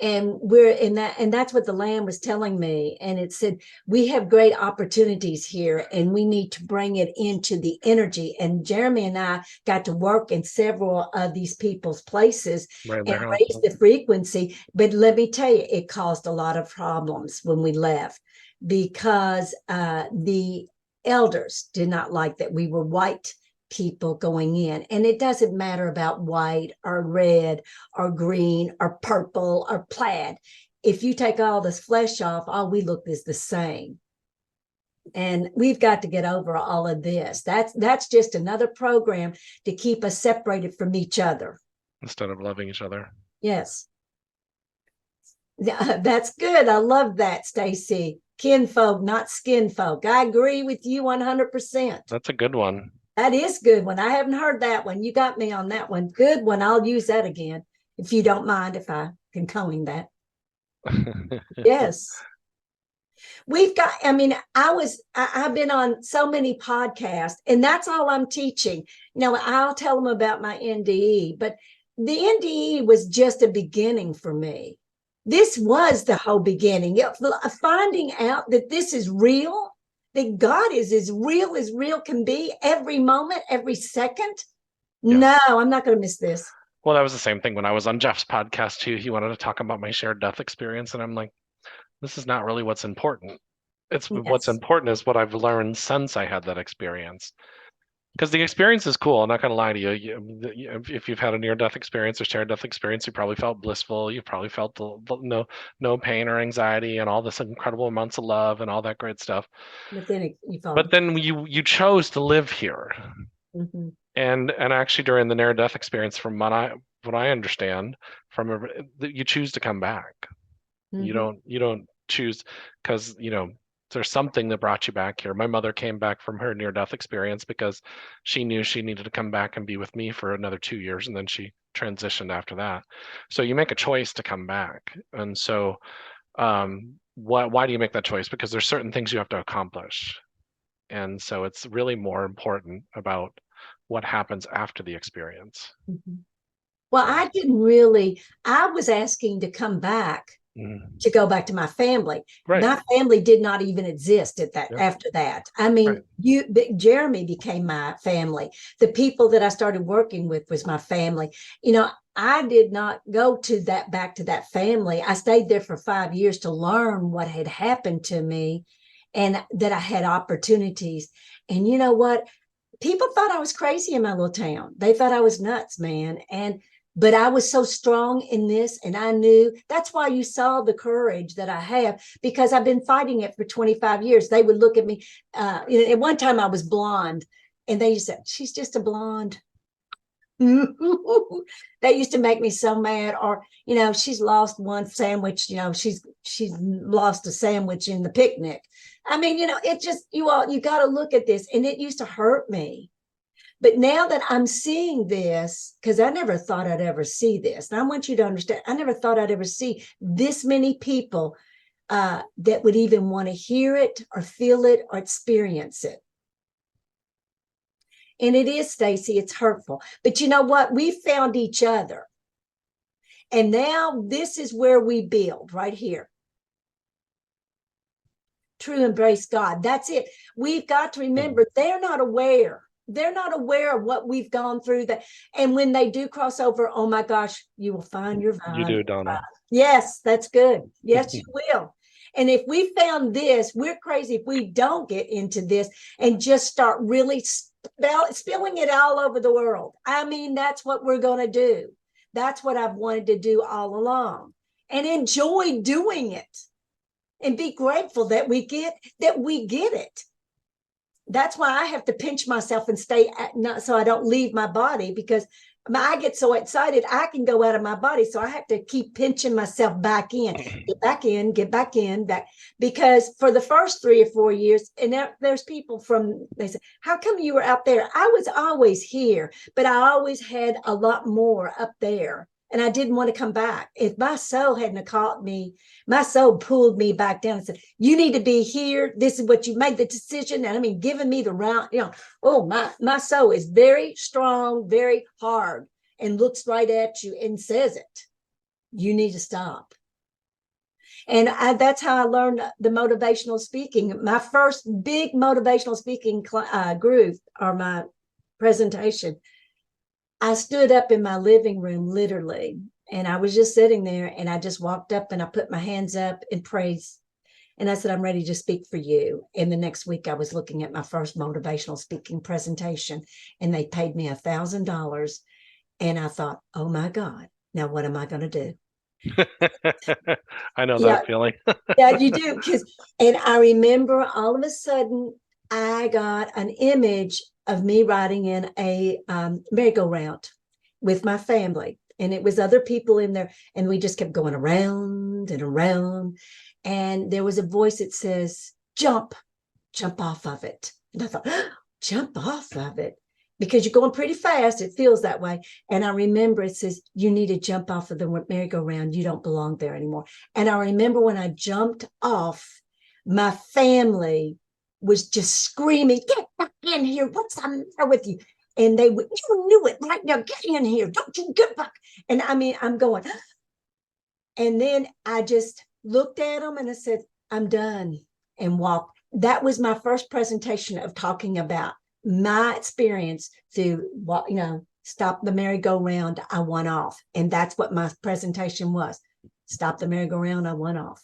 And we're in that, and that's what the land was telling me. And it said, we have great opportunities here, and we need to bring it into the energy. And Jeremy and I got to work in several of these people's places and raise the frequency. But let me tell you, it caused a lot of problems when we left, because the elders did not like that we were white people going in. And it doesn't matter about white or red or green or purple or plaid. If you take all this flesh off, all we look is the same. And we've got to get over all of this. That's just another program to keep us separated from each other, instead of loving each other. Yes. That's good. I love that, Stacy. Kinfolk, not skin folk. I agree with you 100%. That's a good one. That is good one. I haven't heard that one. You got me on that one. Good one. I'll use that again if you don't mind, if I can coin that. Yes. We've got, I mean, I've been on so many podcasts, and that's all I'm teaching. I'll tell them about my NDE, but the NDE was just a beginning for me. This was the whole beginning. Finding out that this is real, that God is as real can be every moment, every second. Yeah. No, I'm not going to miss this. Well, that was the same thing when I was on Jeff's podcast too. He wanted to talk about my shared death experience, and I'm like, this is not really what's important. What's Yes. important is what I've learned since I had that experience. Because the experience is cool. I'm not going to lie to you. If you've had a near-death experience or shared death experience, you probably felt blissful. You probably felt no pain or anxiety and all this incredible amounts of love and all that great stuff. But then you fall. But then you chose to live here, Mhm. and actually during the near-death experience, from what I understand, you choose to come back. You don't choose because there's something that brought you back here. My mother came back from her near-death experience because she knew she needed to come back and be with me for another 2 years, and then she transitioned after that. So you make a choice to come back. And so why do you make that choice? Because there's certain things you have to accomplish. And so it's really more important about what happens after the experience. Well, I was asking to come back to go back to my family. Right. My family did not even exist after that. I mean, Jeremy became my family. The people that I started working with was my family. I did not go back to that family. I stayed there for 5 years to learn what had happened to me and that I had opportunities. And you know what? People thought I was crazy in my little town. They thought I was nuts, man. But I was so strong in this, and I knew that's why you saw the courage that I have, because I've been fighting it for 25 years. They would look at me. At one time I was blonde, and they said, she's just a blonde. That used to make me so mad. Or, she's lost one sandwich, she's lost a sandwich in the picnic. I mean, it just, you got to look at this, and it used to hurt me. But now that I'm seeing this, because I never thought I'd ever see this, and I want you to understand, I never thought I'd ever see this many people that would even want to hear it or feel it or experience it. And it is, Stacy, it's hurtful. But you know what? We found each other. And now this is where we build, right here. True embrace God. That's it. We've got to remember they're not aware. They're not aware of what we've gone through. And when they do cross over, oh my gosh, you will find your vibe. You do, Donna. Yes, that's good. Yes, you will. And if we found this, we're crazy if we don't get into this and just start really spilling it all over the world. I mean, that's what we're going to do. That's what I've wanted to do all along, and enjoy doing it, and be grateful that we get it. That's why I have to pinch myself and stay so I don't leave my body, because I get so excited I can go out of my body. So I have to keep pinching myself back in, get back in, because for the first 3 or 4 years, and there's people they say, how come you were out there? I was always here, but I always had a lot more up there. And I didn't want to come back. If my soul hadn't caught me, my soul pulled me back down and said, you need to be here. This is what you made the decision. And I mean, giving me the round, my soul is very strong, very hard, and looks right at you and says it. You need to stop. And that's how I learned the motivational speaking. My first big motivational speaking group, or my presentation, I stood up in my living room, literally, and I was just sitting there, and I just walked up and I put my hands up in praise. And I said, I'm ready to speak for you. And the next week I was looking at my first motivational speaking presentation, and they paid me $1,000. And I thought, oh my God, now what am I going to do? I know that feeling. Yeah, you do. And I remember all of a sudden I got an image of me riding in a merry-go-round with my family. And it was other people in there. And we just kept going around and around. And there was a voice that says, jump off of it. And I thought, jump off of it. because you're going pretty fast. It feels that way. And I remember it says, you need to jump off of the merry-go-round. You don't belong there anymore. And I remember when I jumped off, my family was just screaming, get back in here. What's the matter with you? And they would, you knew it right now. Get in here. Don't you get back. And I mean, I'm going. And then I just looked at them and I said, I'm done, and walked. That was my first presentation of talking about my experience through what, stop the merry-go-round. I went off. And that's what my presentation was. Stop the merry-go-round. I went off.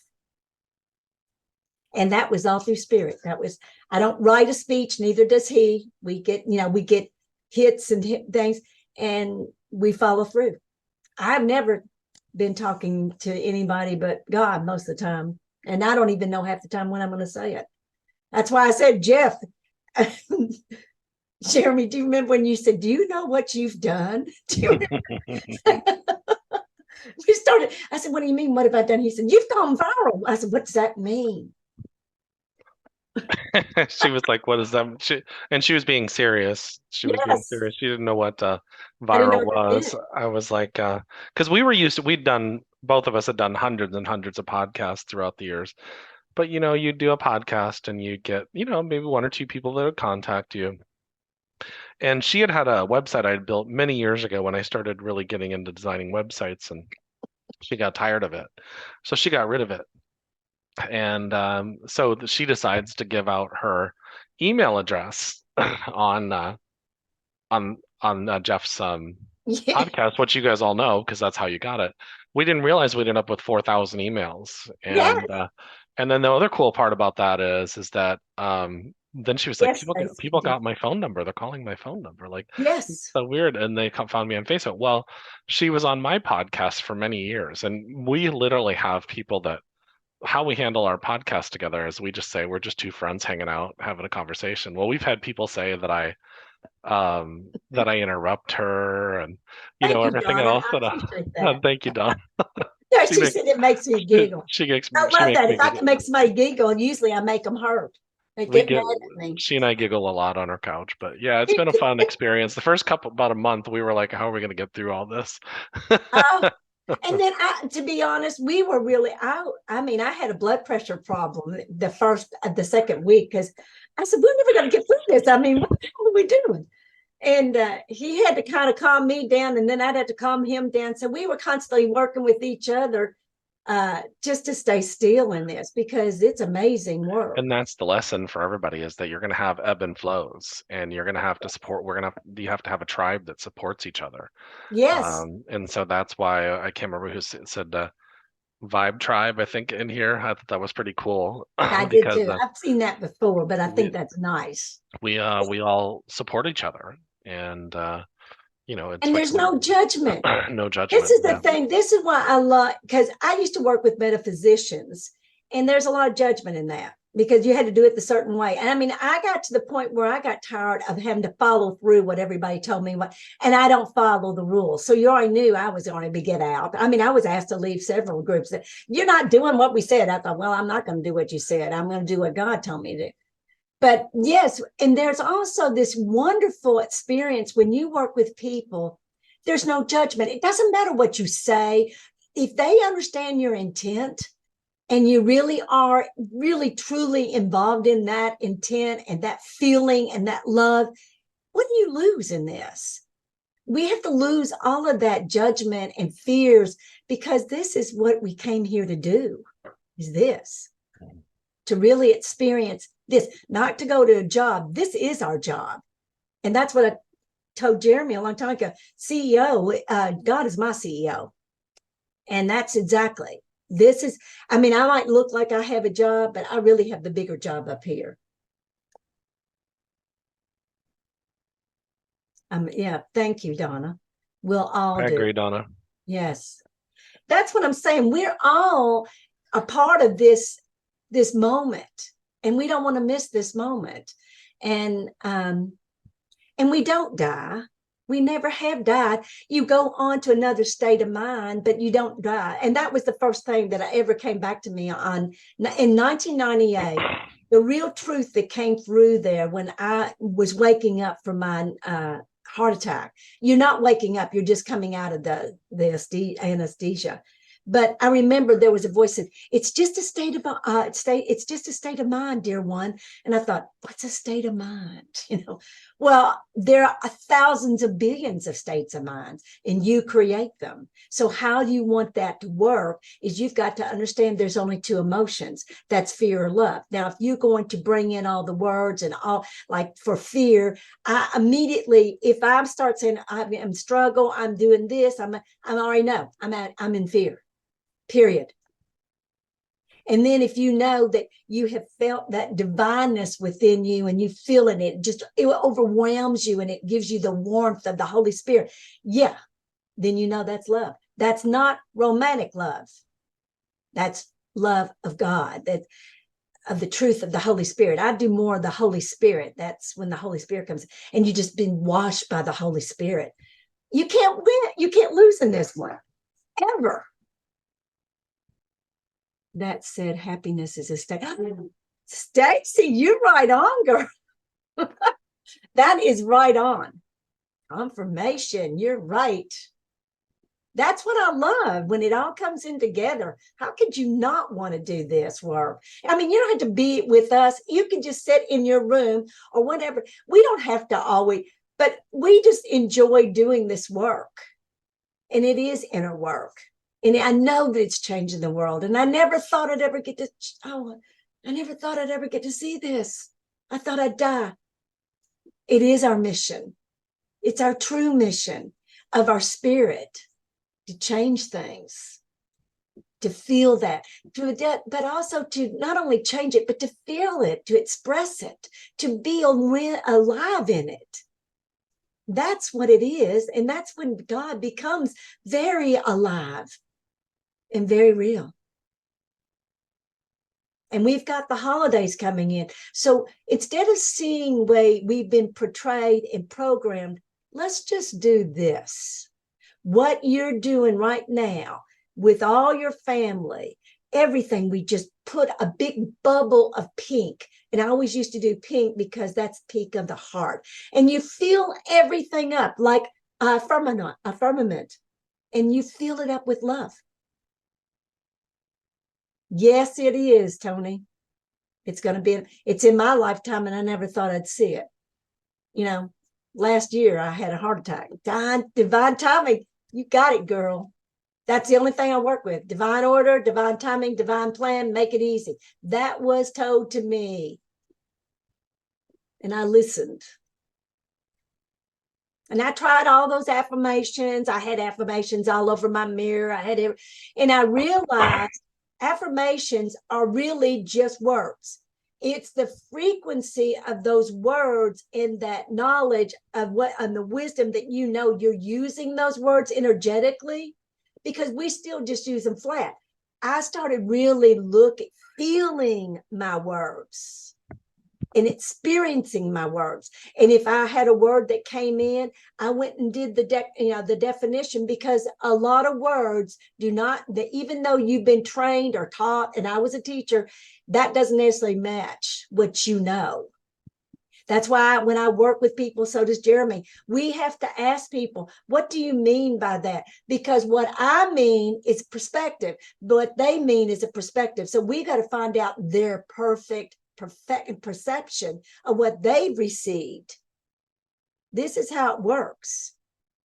And that was all through spirit. That was, I don't write a speech, neither does he. We get hits and things, and we follow through. I've never been talking to anybody but God most of the time. And I don't even know half the time when I'm going to say it. That's why I said, Jeff, Jeremy, do you remember when you said, do you know what you've done? We started, I said, what do you mean? What have I done? He said, you've gone viral. I said, what does that mean? She was like, what is that? And she was being serious. She was being serious. She didn't know what viral was. I was like, because both of us had done hundreds and hundreds of podcasts throughout the years. But, you do a podcast and you get, maybe one or two people that would contact you. And she had a website I had built many years ago when I started really getting into designing websites, and she got tired of it. So she got rid of it. And so she decides to give out her email address on Jeff's podcast, which you guys all know because that's how you got it. We didn't realize we'd end up with 4,000 emails, and then the other cool part about that is that then she was like, people got my phone number. They're calling my phone number. Like, it's so weird. And they found me on Facebook. Well, she was on my podcast for many years, and we literally have people that. How we handle our podcast together is we just say we're just two friends hanging out, having a conversation. Well, we've had people say that I interrupt her and everything else. Thank you, Don. She said it makes me giggle. I love that. If I can make somebody giggle, and usually I make them hurt. They get mad at me. She and I giggle a lot on our couch, but yeah, it's been a fun experience. The first about a month, we were like, how are we going to get through all this? And then to be honest, we were really out. I mean, I had a blood pressure problem the second week, because I said, we're never going to get through this. I mean, what the hell are we doing? And he had to kind of calm me down, and then I'd have to calm him down. So we were constantly working with each other just to stay still in this, because it's amazing work. And that's the lesson for everybody, is that you're going to have ebb and flows, and you're going to have to support. You have to have a tribe that supports each other. Yes. And so that's why I can't remember who said Vibe Tribe, I think, in here. I thought that was pretty cool. I did too. I've seen that before, but I think that's nice. We all support each other, and and there's no judgment. No judgment. This is the thing. This is why I love, because I used to work with metaphysicians, and there's a lot of judgment in that, because you had to do it the certain way. And I mean, I got to the point where I got tired of having to follow through what everybody told me, and I don't follow the rules. So you already knew I was going to get out. I mean, I was asked to leave several groups. That you're not doing what we said. I thought, well, I'm not going to do what you said. I'm going to do what God told me to do. But yes, and there's also this wonderful experience when you work with people. There's no judgment. It doesn't matter what you say. If they understand your intent, and you really are truly involved in that intent and that feeling and that love, what do you lose in this? We have to lose all of that judgment and fears, because this is what we came here to do, is this. To really experience this, not to go to a job. This is our job. And that's what I told Jeremy a long time ago. CEO, God is my CEO. And that's exactly, this is, I mean, I might look like I have a job, but I really have the bigger job up here. Yeah, thank you, Donna. We'll all I agree, Donna. Yes. That's what I'm saying. We're all a part of this moment, and we don't want to miss this moment. And we don't die. We never have died. You go on to another state of mind, but you don't die. And that was the first thing that I ever came back to me on in 1998. The real truth that came through there when I was waking up from my heart attack. You're not waking up, you're just coming out of the anesthesia. But I remember there was a voice that it's just a state of it's just a state of mind, dear one. And I thought, what's a state of mind? Well, there are thousands of billions of states of mind, and you create them. So how you want that to work is you've got to understand there's only two emotions. That's fear or love. Now, if you're going to bring in all the words and all, like for fear, I immediately, if I start saying I'm struggle, I'm doing this, I already know I'm in fear. Period. And then if you know that you have felt that divineness within you and you feel it, it overwhelms you and it gives you the warmth of the Holy Spirit. Yeah, then you know that's love. That's not romantic love. That's love of God, that of the truth of the Holy Spirit. I do more of the Holy Spirit. That's when the Holy Spirit comes and you just been washed by the Holy Spirit. You can't win. You can't lose in this one, ever. That said, happiness is a state. Stacy, you're right on, girl. That is right on. Confirmation, you're right. That's what I love when it all comes in together. How could you not want to do this work? I mean, you don't have to be with us. You can just sit in your room or whatever. We don't have to always, but we just enjoy doing this work. And it is inner work. And I know that it's changing the world. And I never thought I'd ever get to, I never thought I'd ever get to see this. I thought I'd die. It is our mission. It's our true mission of our spirit to change things, to feel that, but also to not only change it, but to feel it, to express it, to be alive in it. That's what it is. And that's when God becomes very alive and very real. And we've got the holidays coming in. So instead of seeing the way we've been portrayed and programmed, let's just do this. What you're doing right now with all your family, everything, we just put a big bubble of pink. And I always used to do pink because that's peak of the heart. And you fill everything up like a firmament, and you fill it up with love. Yes, it is, Tony. It's going to be, it's in my lifetime, and I never thought I'd see it. Last year I had a heart attack. Divine timing. You got it, girl. That's the only thing I work with. Divine order, divine timing, divine plan, make it easy. That was told to me. And I listened. And I tried all those affirmations. I had affirmations all over my mirror. And I realized affirmations are really just words. It's the frequency of those words and that knowledge of and the wisdom that you're using those words energetically, because we still just use them flat. I started really feeling my words and experiencing my words. And if I had a word that came in, I went and did the definition, because a lot of words do not, even though you've been trained or taught, and I was a teacher, that doesn't necessarily match what you know. That's why when I work with people, so does Jeremy, we have to ask people, what do you mean by that? Because what I mean is perspective, what they mean is a perspective. So we got to find out their perfect perception of what they've received. This is how it works.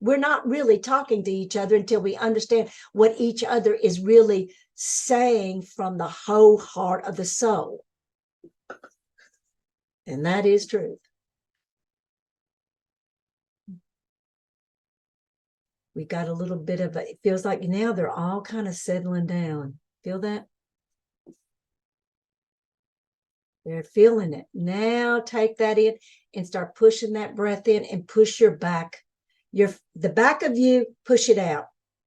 We're not really talking to each other until we understand what each other is really saying from the whole heart of the soul. And that is truth. We got a little bit of it feels like now they're all kind of settling down. Feel that? They're feeling it. Now take that in and start pushing that breath in and push your back. The back of you, push it out.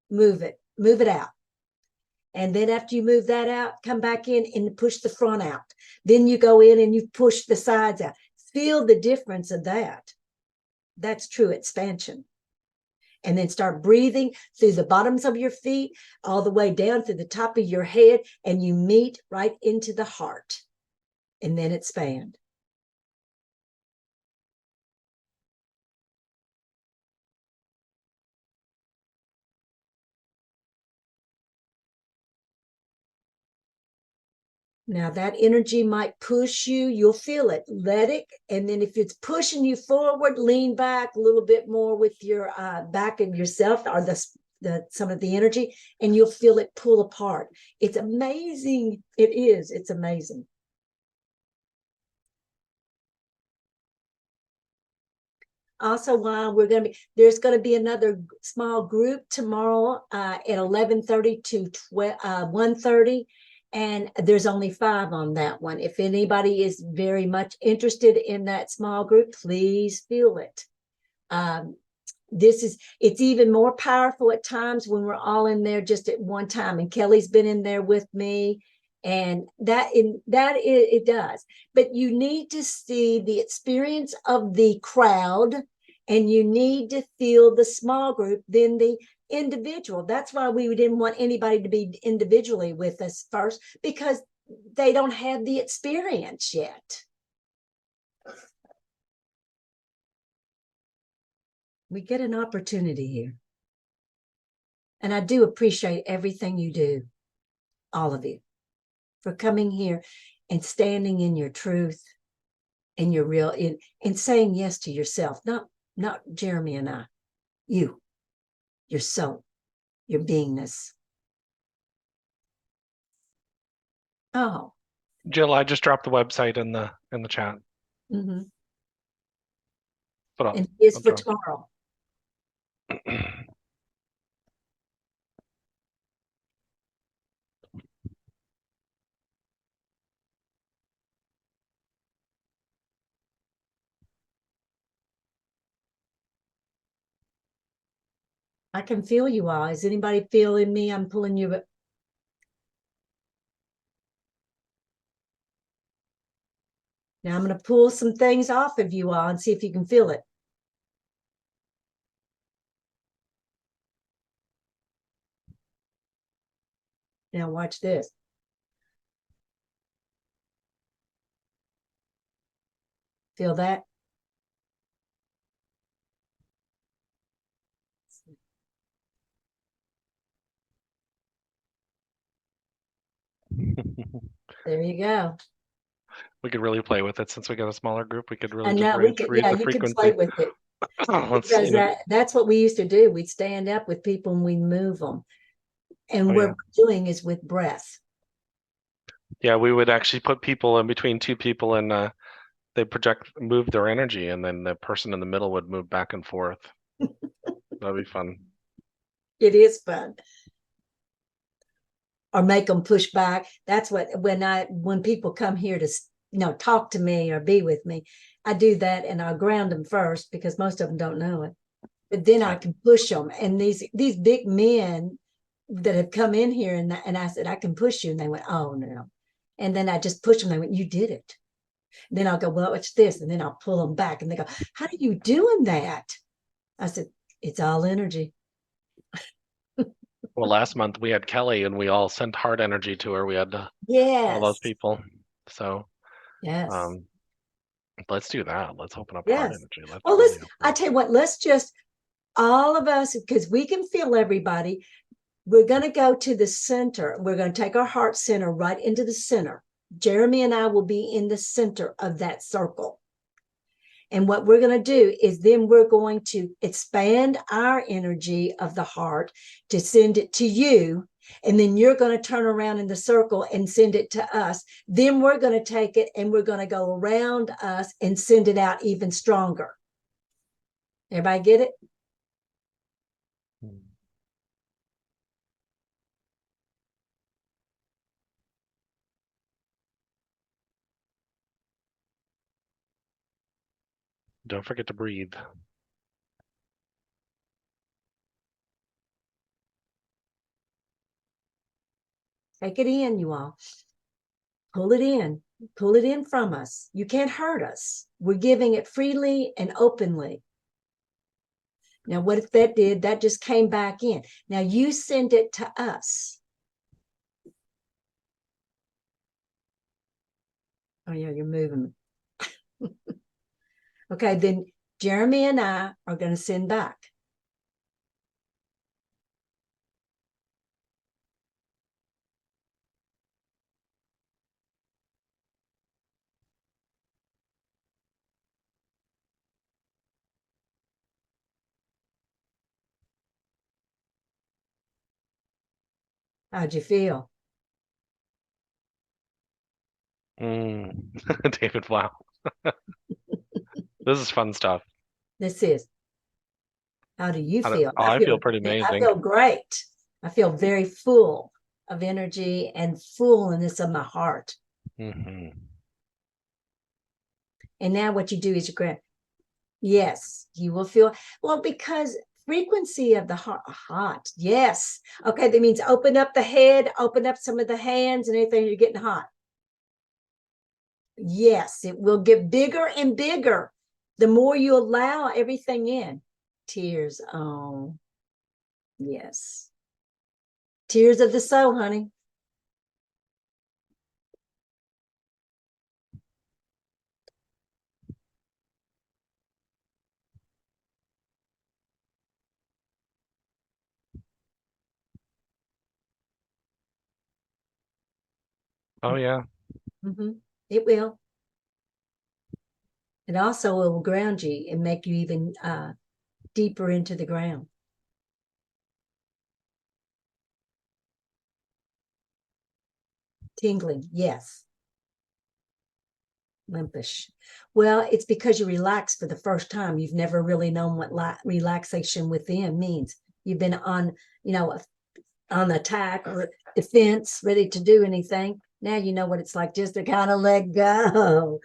Move it out. And then after you move that out, come back in and push the front out. Then you go in and you push the sides out. Feel the difference of that. That's true expansion. And then start breathing through the bottoms of your feet, all the way down to the top of your head, and you meet right into the heart. and then expand. Now that energy might push you, you'll feel it, let it. And then if it's pushing you forward, lean back a little bit more with your back of yourself or some of the energy, and you'll feel it pull apart. It's amazing. It is. It's amazing. Also, while there's going to be another small group tomorrow at 11:30 to 1:30. And there's only 5 on that one. If anybody is very much interested in that small group, please feel it. It's even more powerful at times when we're all in there just at one time. And Kelly's been in there with me, and it does. But you need to see the experience of the crowd, and you need to feel the small group, then the individual. That's why we didn't want anybody to be individually with us first, because they don't have the experience yet. We get an opportunity here. And I do appreciate everything you do, all of you, for coming here and standing in your truth and your real, and saying yes to yourself, not Jeremy and I, you, your soul, your beingness. Oh. Jill, I just dropped the website in the chat. Mm-hmm. But and it's for tomorrow. I can feel you all. Is anybody feeling me? I'm pulling you. Now I'm going to pull some things off of you all and see if you can feel it. Now watch this. Feel that? There you go. We could really play with it since we got a smaller group. We could really I know, raise the you frequency. can play with it. Because that's what we used to do. We'd stand up with people and we'd move them. And what we're doing is with breath. Yeah, we would actually put people in between 2 people, and they move their energy, and then the person in the middle would move back and forth. That'd be fun. It is fun. Or make them push back. That's what, when people come here to, talk to me or be with me, I do that, and I'll ground them first because most of them don't know it. But then I can push them. And these big men that have come in here, and I said, I can push you. And they went, oh, no. And then I just push them. They went, you did it. And then I'll go, well, what's this? And then I'll pull them back. And they go, how are you doing that? I said, it's all energy. Well, last month we had Kelly, and we all sent heart energy to her. We had all those people. So yes, let's do that. Let's open up yes. heart energy. Well, I tell you what, let's just, all of us, because we can feel everybody. We're going to go to the center. We're going to take our heart center right into the center. Jeremy and I will be in the center of that circle. And what we're going to do is then we're going to expand our energy of the heart to send it to you. And then you're going to turn around in the circle and send it to us. Then we're going to take it and we're going to go around us and send it out even stronger. Everybody get it? Don't forget to breathe. Take it in, you all. Pull it in. Pull it in from us. You can't hurt us. We're giving it freely and openly. Now, what if that did? That just came back in. Now you send it to us. Oh yeah, you're moving. Okay, then Jeremy and I are going to send back. How'd you feel? David, wow. This is fun stuff. This is. How do you feel? I feel pretty I amazing. feel great. I feel very full of energy and fullness of my heart. Hmm. And now what you do is you grab, yes, you will feel, well, because frequency of the hot, yes. Okay, that means open up the head, open up some of the hands and everything, you're getting hot. Yes, it will get bigger and bigger the more you allow everything in. Tears, oh, yes. Tears of the soul, honey. Oh yeah. Mm-hmm. It will. It also will ground you and make you even deeper into the ground. Tingling, yes. Limpish. Well, it's because you relax for the first time. You've never really known what relaxation within means. You've been on, on attack or defense, ready to do anything. Now you know what it's like just to kind of let go.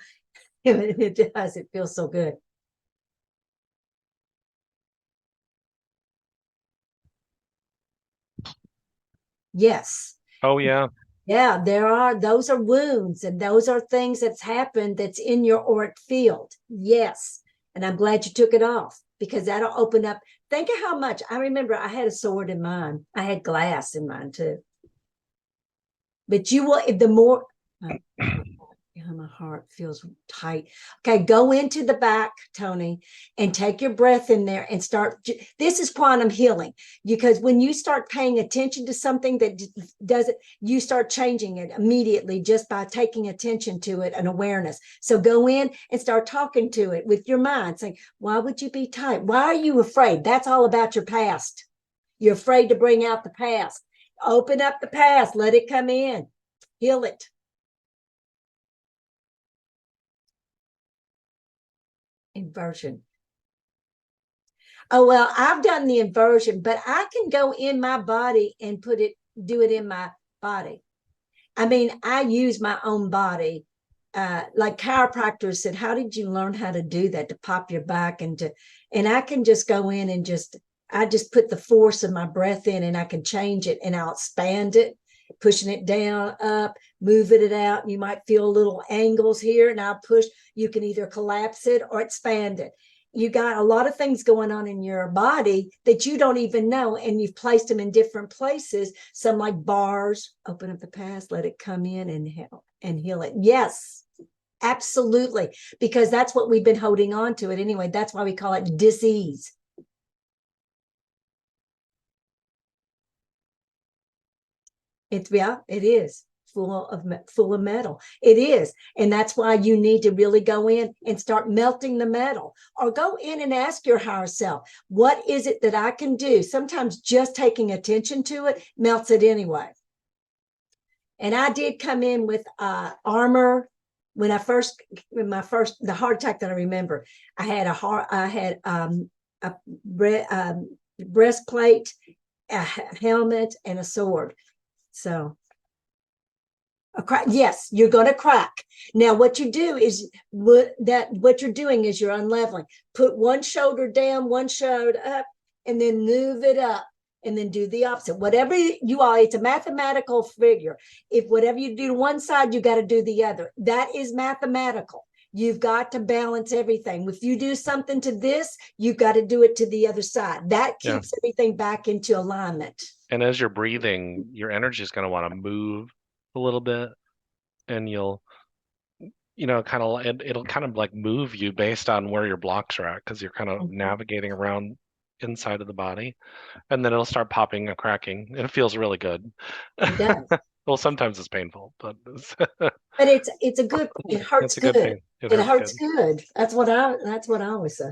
It does. It feels so good. Yes. Oh yeah. Yeah, those are wounds and those are things that's happened that's in your auric field. Yes. And I'm glad you took it off because that'll open up. Think of how much I remember I had a sword in mine. I had glass in mine too. But you will, if the more, my heart feels tight. Okay, go into the back, Tony, and take your breath in there and start. This is quantum healing because when you start paying attention to something that doesn't, you start changing it immediately just by taking attention to it and awareness. So go in and start talking to it with your mind, saying, why would you be tight? Why are you afraid? That's all about your past. You're afraid to bring out the past. Open up the past, let it come in, heal it. Inversion. Oh, well, I've done the inversion, but I can go in my body and do it in my body. I mean, I use my own body. Like chiropractors said, how did you learn how to do that? To pop your back and I can just go in and I just put the force of my breath in and I can change it and I'll expand it, pushing it down, up, moving it out. You might feel little angles here and I'll push. You can either collapse it or expand it. You got a lot of things going on in your body that you don't even know, and you've placed them in different places. Some like bars, open up the past, let it come in and heal it. Yes, absolutely, because that's what we've been holding on to it anyway. That's why we call it disease. It is full of metal. It is, and that's why you need to really go in and start melting the metal, or go in and ask your higher self, what is it that I can do? Sometimes just taking attention to it melts it anyway. And I did come in with armor when the heart attack that I remember. I had a breastplate, a helmet, and a sword. So yes, you're going to crack. Now, what you do is what you're doing is you're unleveling. Put one shoulder down, one shoulder up, and then move it up, and then do the opposite. Whatever you are, it's a mathematical figure. If whatever you do to one side, you got to do the other. That is mathematical. You've got to balance everything. If you do something to this, you've got to do it to the other side. That Yeah. keeps everything back into alignment. And as you're breathing, your energy is going to want to move a little bit, and kind of it'll kind of like move you based on where your blocks are at because you're kind of Mhm. navigating around inside of the body, and then it'll start popping and cracking, and it feels really good. It does. Well, sometimes it's painful, but But it's a good, it hurts it's a good good. pain. It It hurts hurts good. good. That's what I always say.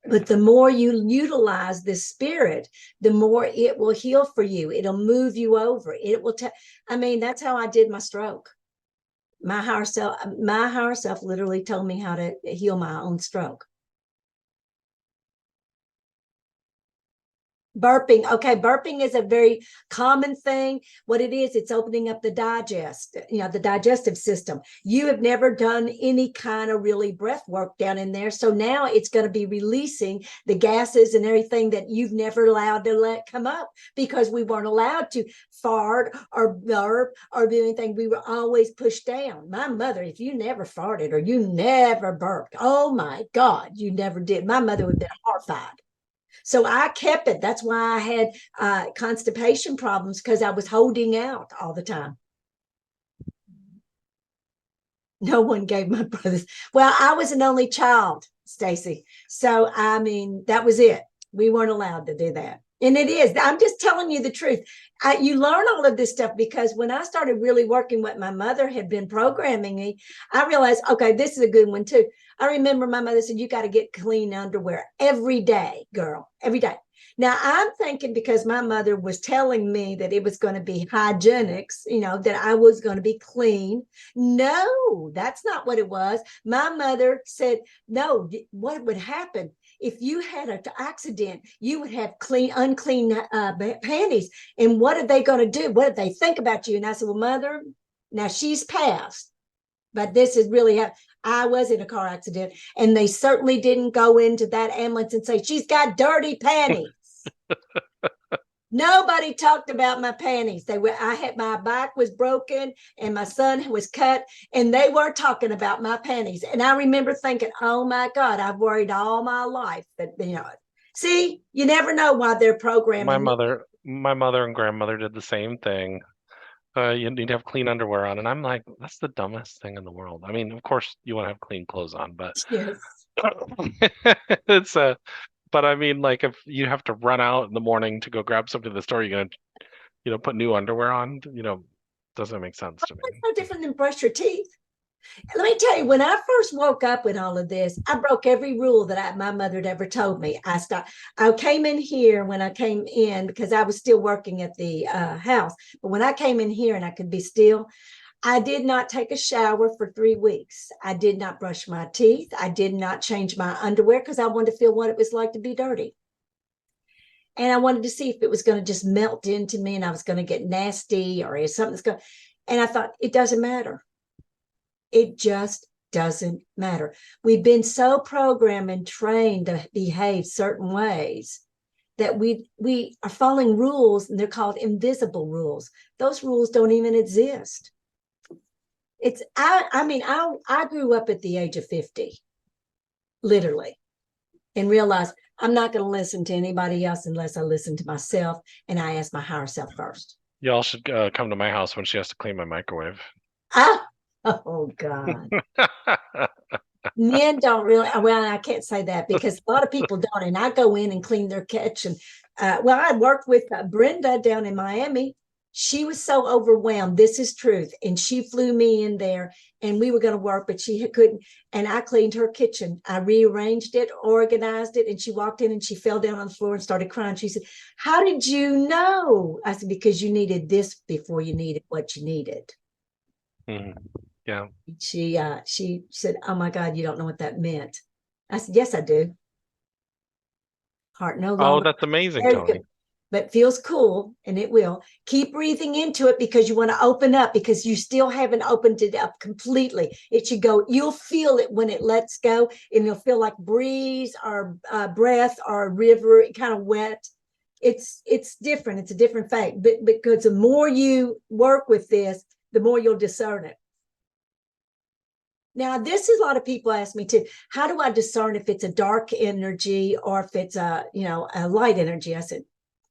But the more you utilize this spirit, the more it will heal for you. It'll move you over. It will I mean, that's how I did my stroke. My higher self literally told me how to heal my own stroke. Burping. Okay, burping is a very common thing. What it is, it's opening up the the digestive system. You have never done any kind of really breath work down in there. So now it's going to be releasing the gases and everything that you've never allowed to let come up because we weren't allowed to fart or burp or do anything. We were always pushed down. My mother, if you never farted or you never burped, oh my God, you never did. My mother would have been horrified. So I kept it. That's why I had constipation problems because I was holding out all the time. No one gave my brothers. Well, I was an only child, Stacy. So I mean, that was it. We weren't allowed to do that. And it is. I'm just telling you the truth. You learn all of this stuff because when I started really working what my mother had been programming me, I realized, okay, this is a good one too. I remember my mother said, you got to get clean underwear every day, girl, every day. Now I'm thinking because my mother was telling me that it was going to be hygienics, that I was going to be clean. No, that's not what it was. My mother said, no, what would happen if you had an accident? You would have unclean panties. And what are they going to do? What did they think about you? And I said, well, mother, now she's passed, but this is really how I was in a car accident. And they certainly didn't go into that ambulance and say, she's got dirty panties. Nobody talked about my panties. My back was broken and my son was cut, and they were talking about my panties. And I remember thinking, oh my God, I've worried all my life see, you never know why they're My programming you. mother and grandmother did the same thing. You need to have clean underwear on, and I'm like, that's the dumbest thing in the world. I mean, of course you want to have clean clothes on, but Yes. it's but I mean, like if you have to run out in the morning to go grab something at the store, you're gonna, put new underwear on, doesn't make sense to It's me. no different than brush your teeth. Let me tell you, when I first woke up with all of this, I broke every rule that my mother had ever told me. I came in here when I came in because I was still working at the house. But when I came in here and I could be still, I did not take a shower for 3 weeks. I did not brush my teeth. I did not change my underwear because I wanted to feel what it was like to be dirty. And I wanted to see if it was going to just melt into me and I was going to get nasty or if something's going. And I thought, it doesn't matter. It just doesn't matter. We've been so programmed and trained to behave certain ways that we are following rules, and they're called invisible rules. Those rules don't even exist. I grew up at the age of 50, literally, and realized I'm not going to listen to anybody else unless I listen to myself and I ask my higher self first. Y'all should come to my house when she has to clean my microwave. Ah, oh God. Men don't really, well, I can't say that because a lot of people don't. And I go in and clean their kitchen. Well, I worked with Brenda down in Miami. She was so overwhelmed. This is truth. And she flew me in there and we were going to work, but she couldn't. And I cleaned her kitchen. I rearranged it, organized it. And she walked in and she fell down on the floor and started crying. She said, how did you know? I said, because you needed this before you needed what you needed. Mhm. Yeah. She said, oh my God, you don't know what that meant. I said, yes, I do. Heart no Oh, longer that's amazing, very good, Tony. but feels cool, and it will. Keep breathing into it because you want to open up because you still haven't opened it up completely. It should go. You'll feel it when it lets go, and you'll feel like breeze or breath or a river, kind of wet. It's different. It's a different fact, but because the more you work with this, the more you'll discern it. Now, this is a lot of people ask me too, how do I discern if it's a dark energy or if it's a light energy? I said,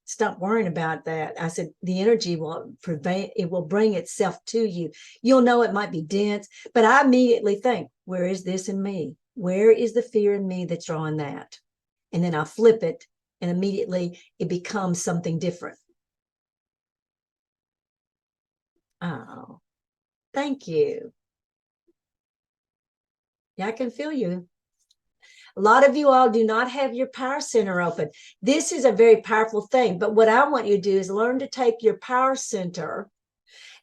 stop worrying about that. I said, the energy will prevail. It will bring itself to you. You'll know it might be dense, but I immediately think, where is this in me? Where is the fear in me that's drawing that? And then I flip it, and immediately it becomes something different. Oh, thank you. Yeah, I can feel you. A lot of you all do not have your power center open. This is a very powerful thing. But what I want you to do is learn to take your power center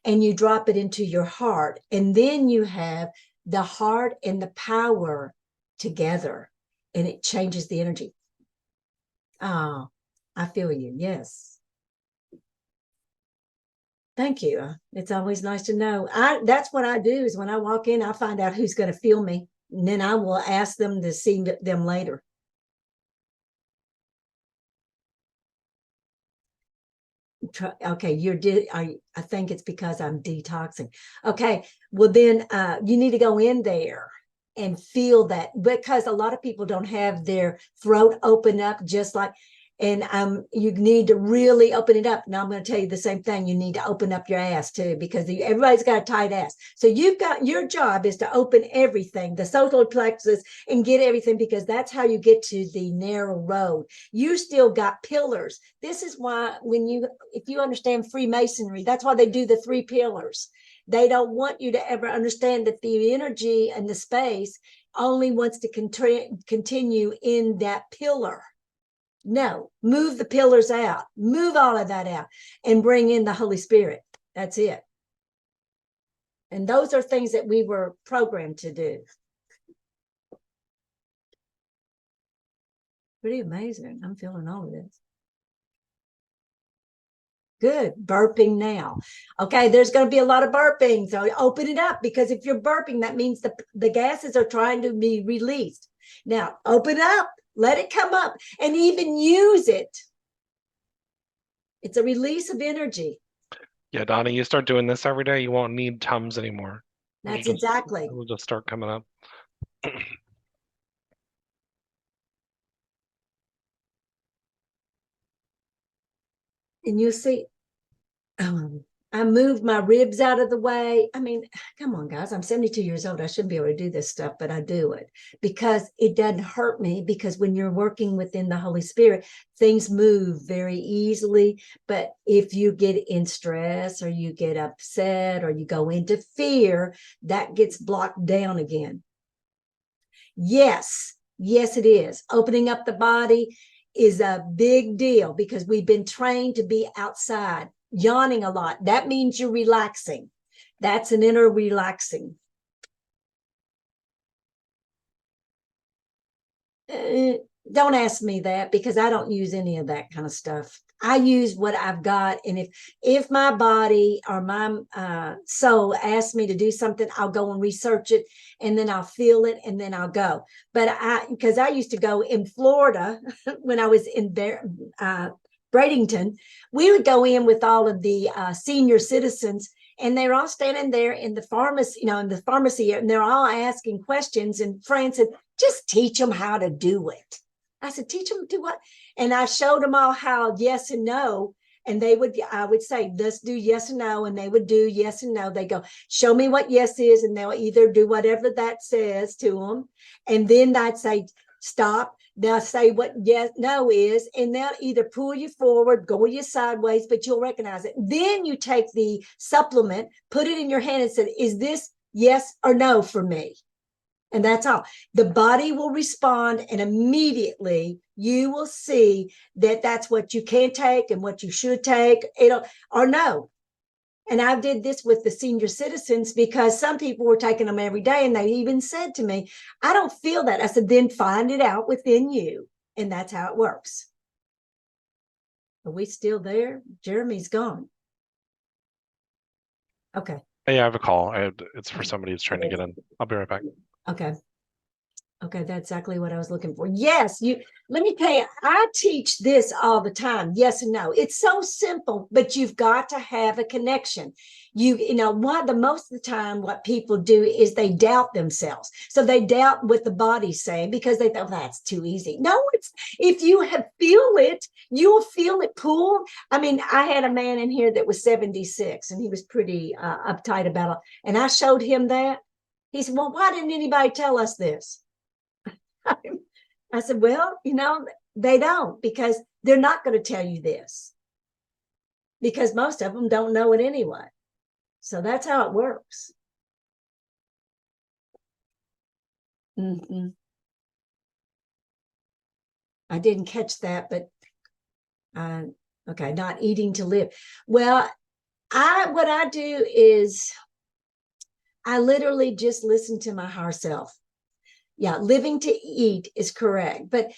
and you drop it into your heart. And then you have the heart and the power together, and it changes the energy. Oh, I feel you. Yes. Thank you. It's always nice to know. That's what I do is when I walk in, I find out who's going to feel me. And then I will ask them to see them later. Okay, I think it's because I'm detoxing. Okay, well then you need to go in there and feel that, because a lot of people don't have their throat open up just like, and you need to really open it up. Now I'm going to tell you the same thing. You need to open up your ass too, because everybody's got a tight ass. So you've got, your job is to open everything, the solar plexus, and get everything, because that's how you get to the narrow road. You still got pillars. This is why if you understand Freemasonry, that's why they do the 3 pillars. They don't want you to ever understand that the energy and the space only wants to continue in that pillar. No, move the pillars out, move all of that out, and bring in the Holy Spirit. That's it. And those are things that we were programmed to do. Pretty amazing. I'm feeling all of this. Good. Burping now. Okay, there's going to be a lot of burping. So open it up, because if you're burping, that means the gases are trying to be released. Now, open up. Let it come up and even use it. It's a release of energy. Yeah, Donnie, you start doing this every day, you won't need Tums anymore. That's exactly. It will just start coming up. And you see, I moved my ribs out of the way. I mean, come on, guys. I'm 72 years old. I shouldn't be able to do this stuff, but I do it because it doesn't hurt me. Because when you're working within the Holy Spirit, things move very easily. But if you get in stress or you get upset or you go into fear, that gets blocked down again. Yes, it is. Opening up the body is a big deal because we've been trained to be outside. Yawning a lot, that means you're relaxing. That's an inner relaxing. Don't ask me that, because I don't use any of that kind of stuff. I use what I've got, and if my body or my soul asks me to do something, I'll go and research it, and then I'll feel it, and then I'll go. But because I used to go in Florida when I was in Bradenton, we would go in with all of the senior citizens, and they're all standing there in the pharmacy, and they're all asking questions. And Fran said, just teach them how to do it. I said, teach them to do what? And I showed them all how yes and no. And I would say, let's do yes and no. And they would do yes and no. They go, show me what yes is. And they'll either do whatever that says to them. And then I'd say, stop. They'll say what yes, no is, and they'll either pull you forward, go you sideways, but you'll recognize it. Then you take the supplement, put it in your hand and say, is this yes or no for me? And that's all. The body will respond, and immediately you will see that that's what you can take and what you should take, or no. And I did this with the senior citizens because some people were taking them every day, and they even said to me, I don't feel that. I said, then find it out within you. And that's how it works. Are we still there? Jeremy's gone. Okay. Hey, I have a call. It's for somebody who's trying to get in. I'll be right back. Okay. Okay, that's exactly what I was looking for. Yes, let me tell you, I teach this all the time. Yes and no. It's so simple, but you've got to have a connection. You know, the most of the time, what people do is they doubt themselves. So they doubt what the body's saying because they thought that's too easy. No, it's if you feel it, you'll feel it pull. I mean, I had a man in here that was 76 and he was pretty uptight about it. And I showed him that. He said, well, why didn't anybody tell us this? I said, well, they don't, because they're not going to tell you this, because most of them don't know it anyway. So that's how it works. Mm-hmm. I didn't catch that, but okay, not eating to live. Well, what I do is I literally just listen to my higher self. Yeah, living to eat is correct, but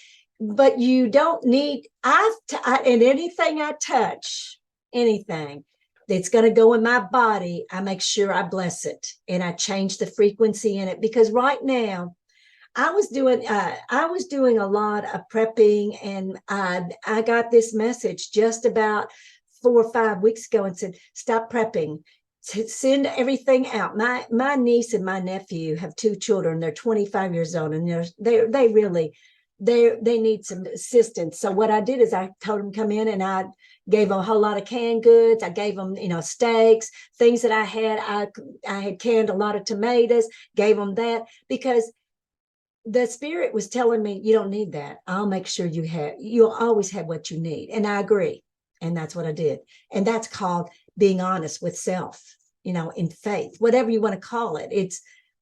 you don't need and anything I touch, anything that's going to go in my body, I make sure I bless it and I change the frequency in it, because right now I was doing a lot of prepping, and I got this message just about 4 or 5 weeks ago and said, stop prepping, send everything out. My niece and my nephew have 2 children. They're 25 years old, and they really they need some assistance. So what I did is I told them come in, and I gave them a whole lot of canned goods. I gave them, steaks, things that I had. I had canned a lot of tomatoes, gave them that, because the spirit was telling me, you don't need that. I'll make sure you'll always have what you need. And I agree. And that's what I did. And that's called being honest with self, in faith, whatever you want to call it.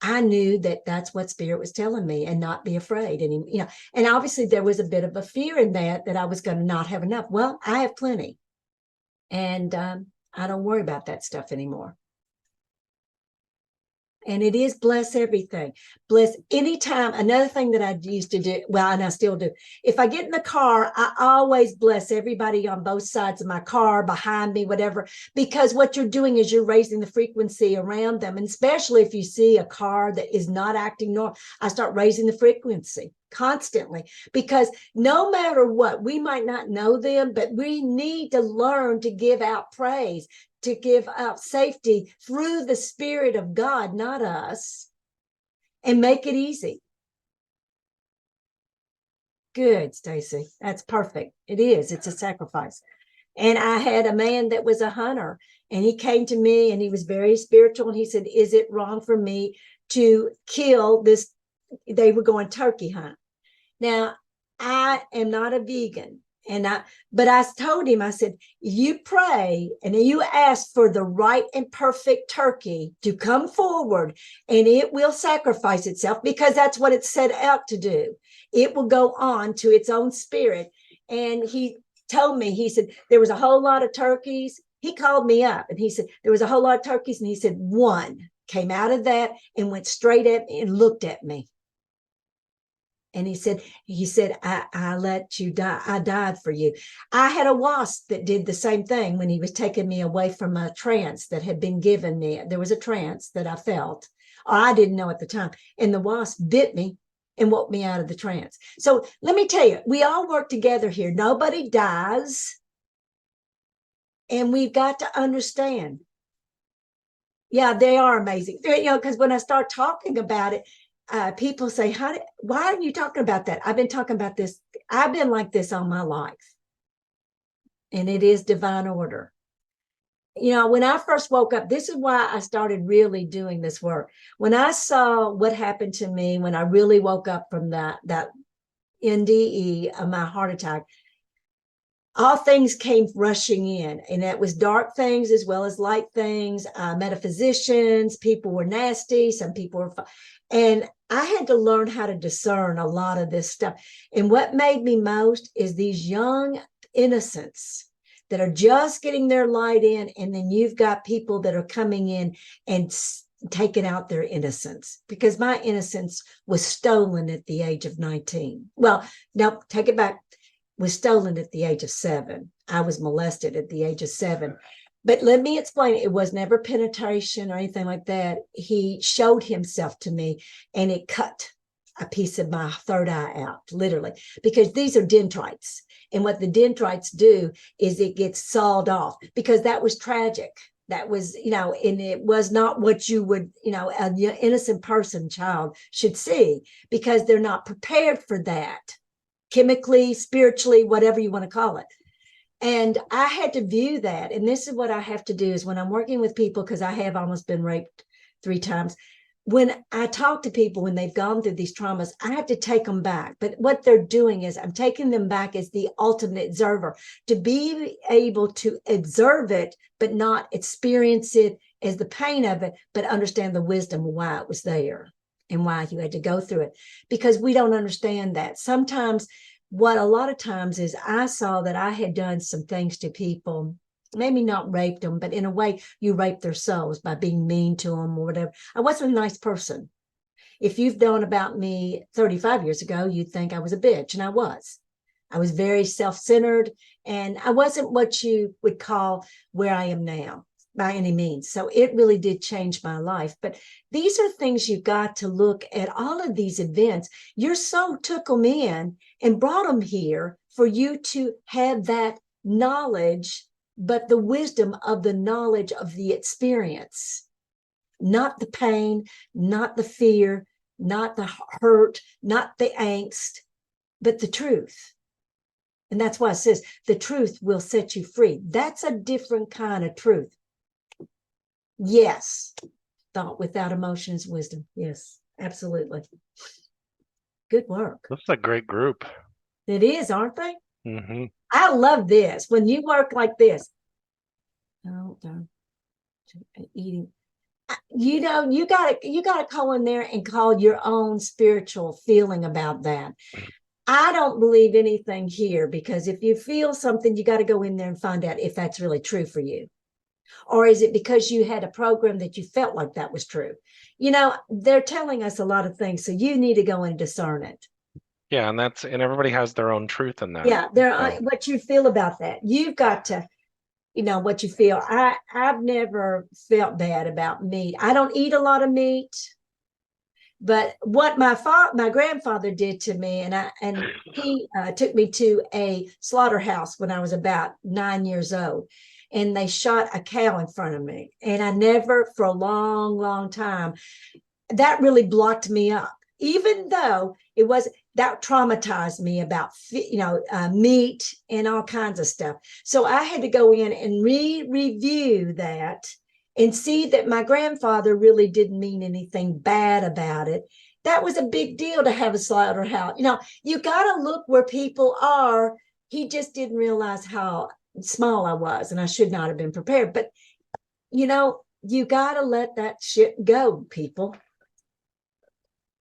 I knew that that's what spirit was telling me, and not be afraid. And, and obviously there was a bit of a fear in that I was going to not have enough. Well, I have plenty. And I don't worry about that stuff anymore. And it is bless everything. Bless anytime. Another thing that I used to do, well, and I still do, if I get in the car, I always bless everybody on both sides of my car, behind me, whatever, because what you're doing is you're raising the frequency around them. And especially if you see a car that is not acting normal, I start raising the frequency constantly, because no matter what, we might not know them, but we need to learn to give out praise, to give out safety through the Spirit of God, not us, and make it easy. Good, Stacy. That's perfect. It is. It's a sacrifice. And I had a man that was a hunter, and he came to me, and he was very spiritual. And he said, is it wrong for me to kill this? They were going turkey hunt. Now, I am not a vegan. But I told him, I said, you pray and you ask for the right and perfect turkey to come forward, and it will sacrifice itself, because that's what it's set out to do. It will go on to its own spirit. And he told me, he said, there was a whole lot of turkeys. He called me up and he said, there was a whole lot of turkeys. And he said, one came out of that and went straight at me and looked at me. And he said, I let you die. I died for you. I had a wasp that did the same thing when he was taking me away from a trance that had been given me. There was a trance that I felt, or I didn't know at the time. And the wasp bit me and woke me out of the trance. So let me tell you, we all work together here. Nobody dies. And we've got to understand. Yeah, they are amazing. Because when I start talking about it, people say, why are you talking about that? I've been talking about this. I've been like this all my life. And it is divine order. When I first woke up, this is why I started really doing this work. When I saw what happened to me, when I really woke up from that NDE of my heart attack, all things came rushing in, and it was dark things as well as light things. Metaphysicians, people were nasty, some people were, and I had to learn how to discern a lot of this stuff. And what made me most is these young innocents that are just getting their light in, and then you've got people that are coming in and taking out their innocence, because my innocence was stolen at the age of 19. Well, no, take it back. Was stolen at the age of 7. I was molested at the age of 7. But let me explain, it was never penetration or anything like that. He showed himself to me, and it cut. a piece of my third eye out, literally, because these are dendrites. And what the dendrites do is it gets sawed off, because that was tragic. That was, and it was not what you would, an innocent person, child, should see, because they're not prepared for that, chemically, spiritually, whatever you want to call it. And I had to view that. And this is what I have to do is when I'm working with people, because I have almost been raped 3 times. When I talk to people, when they've gone through these traumas, I have to take them back. But what they're doing is I'm taking them back as the ultimate observer, to be able to observe it, but not experience it as the pain of it, but understand the wisdom of why it was there and why you had to go through it. Because we don't understand that. Sometimes, what a lot of times is I saw that I had done some things to people, maybe not raped them, but in a way you rape their souls by being mean to them or whatever. I wasn't a nice person. If you've known about me 35 years ago, you'd think I was a bitch, and I was. I was very self-centered, and I wasn't what you would call where I am now by any means. So it really did change my life. But these are things you've got to look at. All of these events, your soul took them in and brought them here for you to have that knowledge, but the wisdom of the knowledge of the experience, not the pain, not the fear, not the hurt, not the angst, but the truth. And that's why it says the truth will set you free. That's a different kind of truth. Yes, thought without emotion is wisdom. Yes, absolutely. Good work. This is a great group. It is, aren't they? Mm-hmm. I love this. When you work like this, eating, you gotta call in there and call your own spiritual feeling about that. I don't believe anything here, because if you feel something, you got to go in there and find out if that's really true for you. Or is it because you had a program that you felt like that was true? They're telling us a lot of things, so you need to go and discern it. Yeah, and everybody has their own truth in that. Yeah, what you feel about that. You've got to, what you feel. I've never felt bad about meat. I don't eat a lot of meat, but what my grandfather did to me, and he took me to a slaughterhouse when I was about 9 years old, and they shot a cow in front of me, and I never, for a long, long time, that really blocked me up. Even though it was, that traumatized me about meat and all kinds of stuff. So I had to go in and review that and see that my grandfather really didn't mean anything bad about it. That was a big deal to have a slaughterhouse. You got to look where people are. He just didn't realize how small I was, and I should not have been prepared. But you got to let that shit go, people.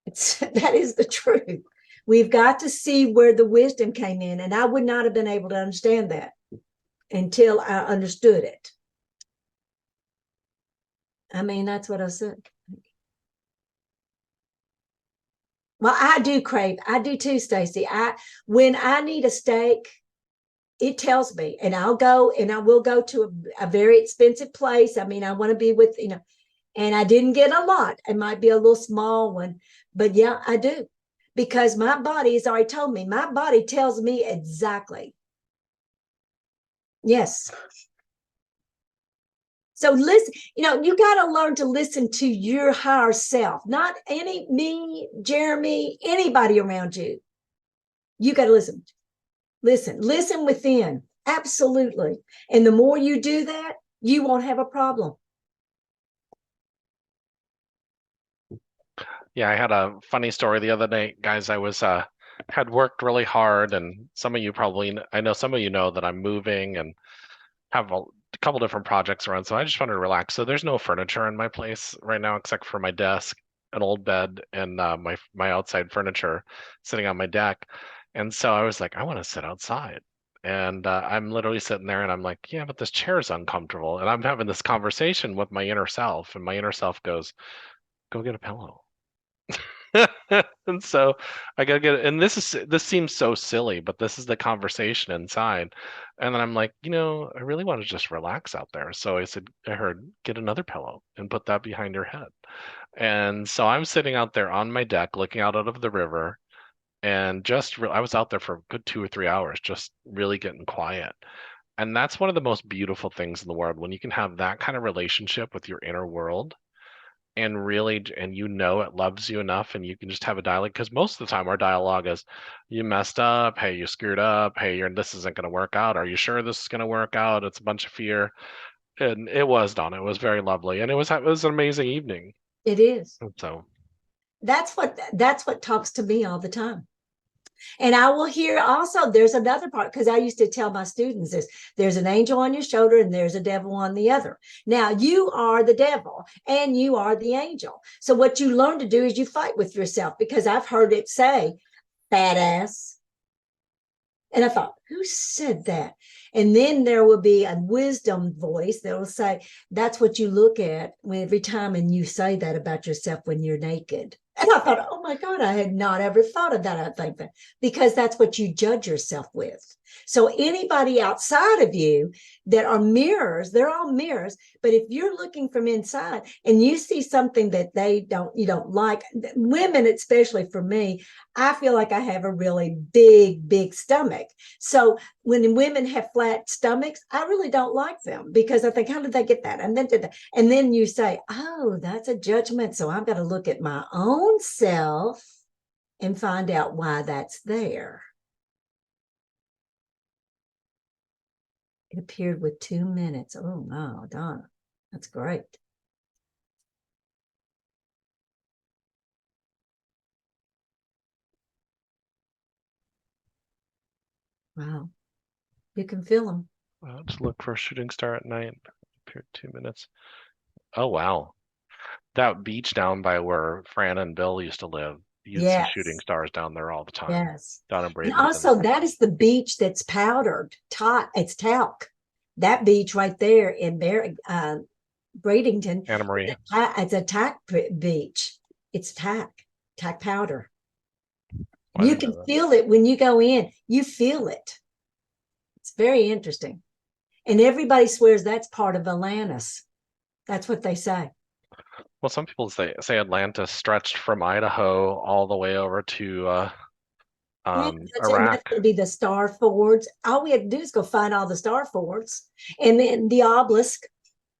That is the truth. We've got to see where the wisdom came in, and I would not have been able to understand that until I understood it. I mean, that's what I said. Well, I do crave. I do too, Stacy. When I need a steak, it tells me, and I'll go, and I will go to a very expensive place. I mean, I want to be with, and I didn't get a lot. It might be a little small one, but yeah, I do. Because my body has already told me. My body tells me exactly. Yes. So listen, you got to learn to listen to your higher self, not me, Jeremy, anybody around you. You got to listen. Listen within. Absolutely. And the more you do that, you won't have a problem. Yeah, I had a funny story the other night, guys. I was had worked really hard, and some of you I know some of you know that I'm moving and have a couple different projects around, so I just wanted to relax. So there's no furniture in my place right now except for my desk, an old bed, and my outside furniture sitting on my deck. And so I was like, I want to sit outside. And I'm literally sitting there and I'm like, yeah, but this chair is uncomfortable. And I'm having this conversation with my inner self, and my inner self goes, go get a pillow. And so I gotta get, and this seems so silly, but this is the conversation inside. And then I'm like, I really want to just relax out there. So I heard, get another pillow and put that behind your head. And so I'm sitting out there on my deck looking out of the river and I was out there for a good 2 or 3 hours, just really getting quiet. And that's one of the most beautiful things in the world when you can have that kind of relationship with your inner world and and it loves you enough and you can just have a dialogue, because most of the time our dialogue is, you messed up, hey, you screwed up, hey, this isn't going to work out, are you sure this is going to work out? It's a bunch of fear. And it was, Donna, it was very lovely, and it was an amazing evening. It is. And so That's what talks to me all the time. And I will hear also, there's another part, because I used to tell my students this: there's an angel on your shoulder and there's a devil on the other. Now, you are the devil and you are the angel. So, what you learn to do is you fight with yourself, because I've heard it say, fat ass. And I thought, who said that? And then there will be a wisdom voice that will say, that's what you look at every time, and you say that about yourself when you're naked. And I thought, oh my God, I had not ever thought of that. I think that because that's what you judge yourself with. So anybody outside of you that are mirrors, they're all mirrors. But if you're looking from inside and you see something that you don't like, women, especially for me, I feel like I have a really big stomach. So when women have flat stomachs, I really don't like them, because I think, how did they get that? And then did that. And then you say, oh, that's a judgment. So I've got to look at my own self and find out why that's there. It appeared with 2 minutes. Oh, wow, Donna, that's great. Wow, you can feel them. I'll just look for a shooting star at night. Appeared 2 minutes. Oh wow, that beach down by where Fran and Bill used to live, you'd see shooting Yes, stars down there all the time. yes. Down in And Bradenton. also, that is the beach that's powdered. It's talc. That beach right there in Bradenton, Anna Marie. it's a talc beach. It's talc powder. I You didn't can know that. feel it when you go in. You feel it. It's very interesting. And everybody swears that's part of Atlantis. That's what they say. Well, some people say Atlantis stretched from Idaho all the way over to Yeah, that's Iraq. going to be the star forts. All we had to do is go find all the star forts, and then the obelisk.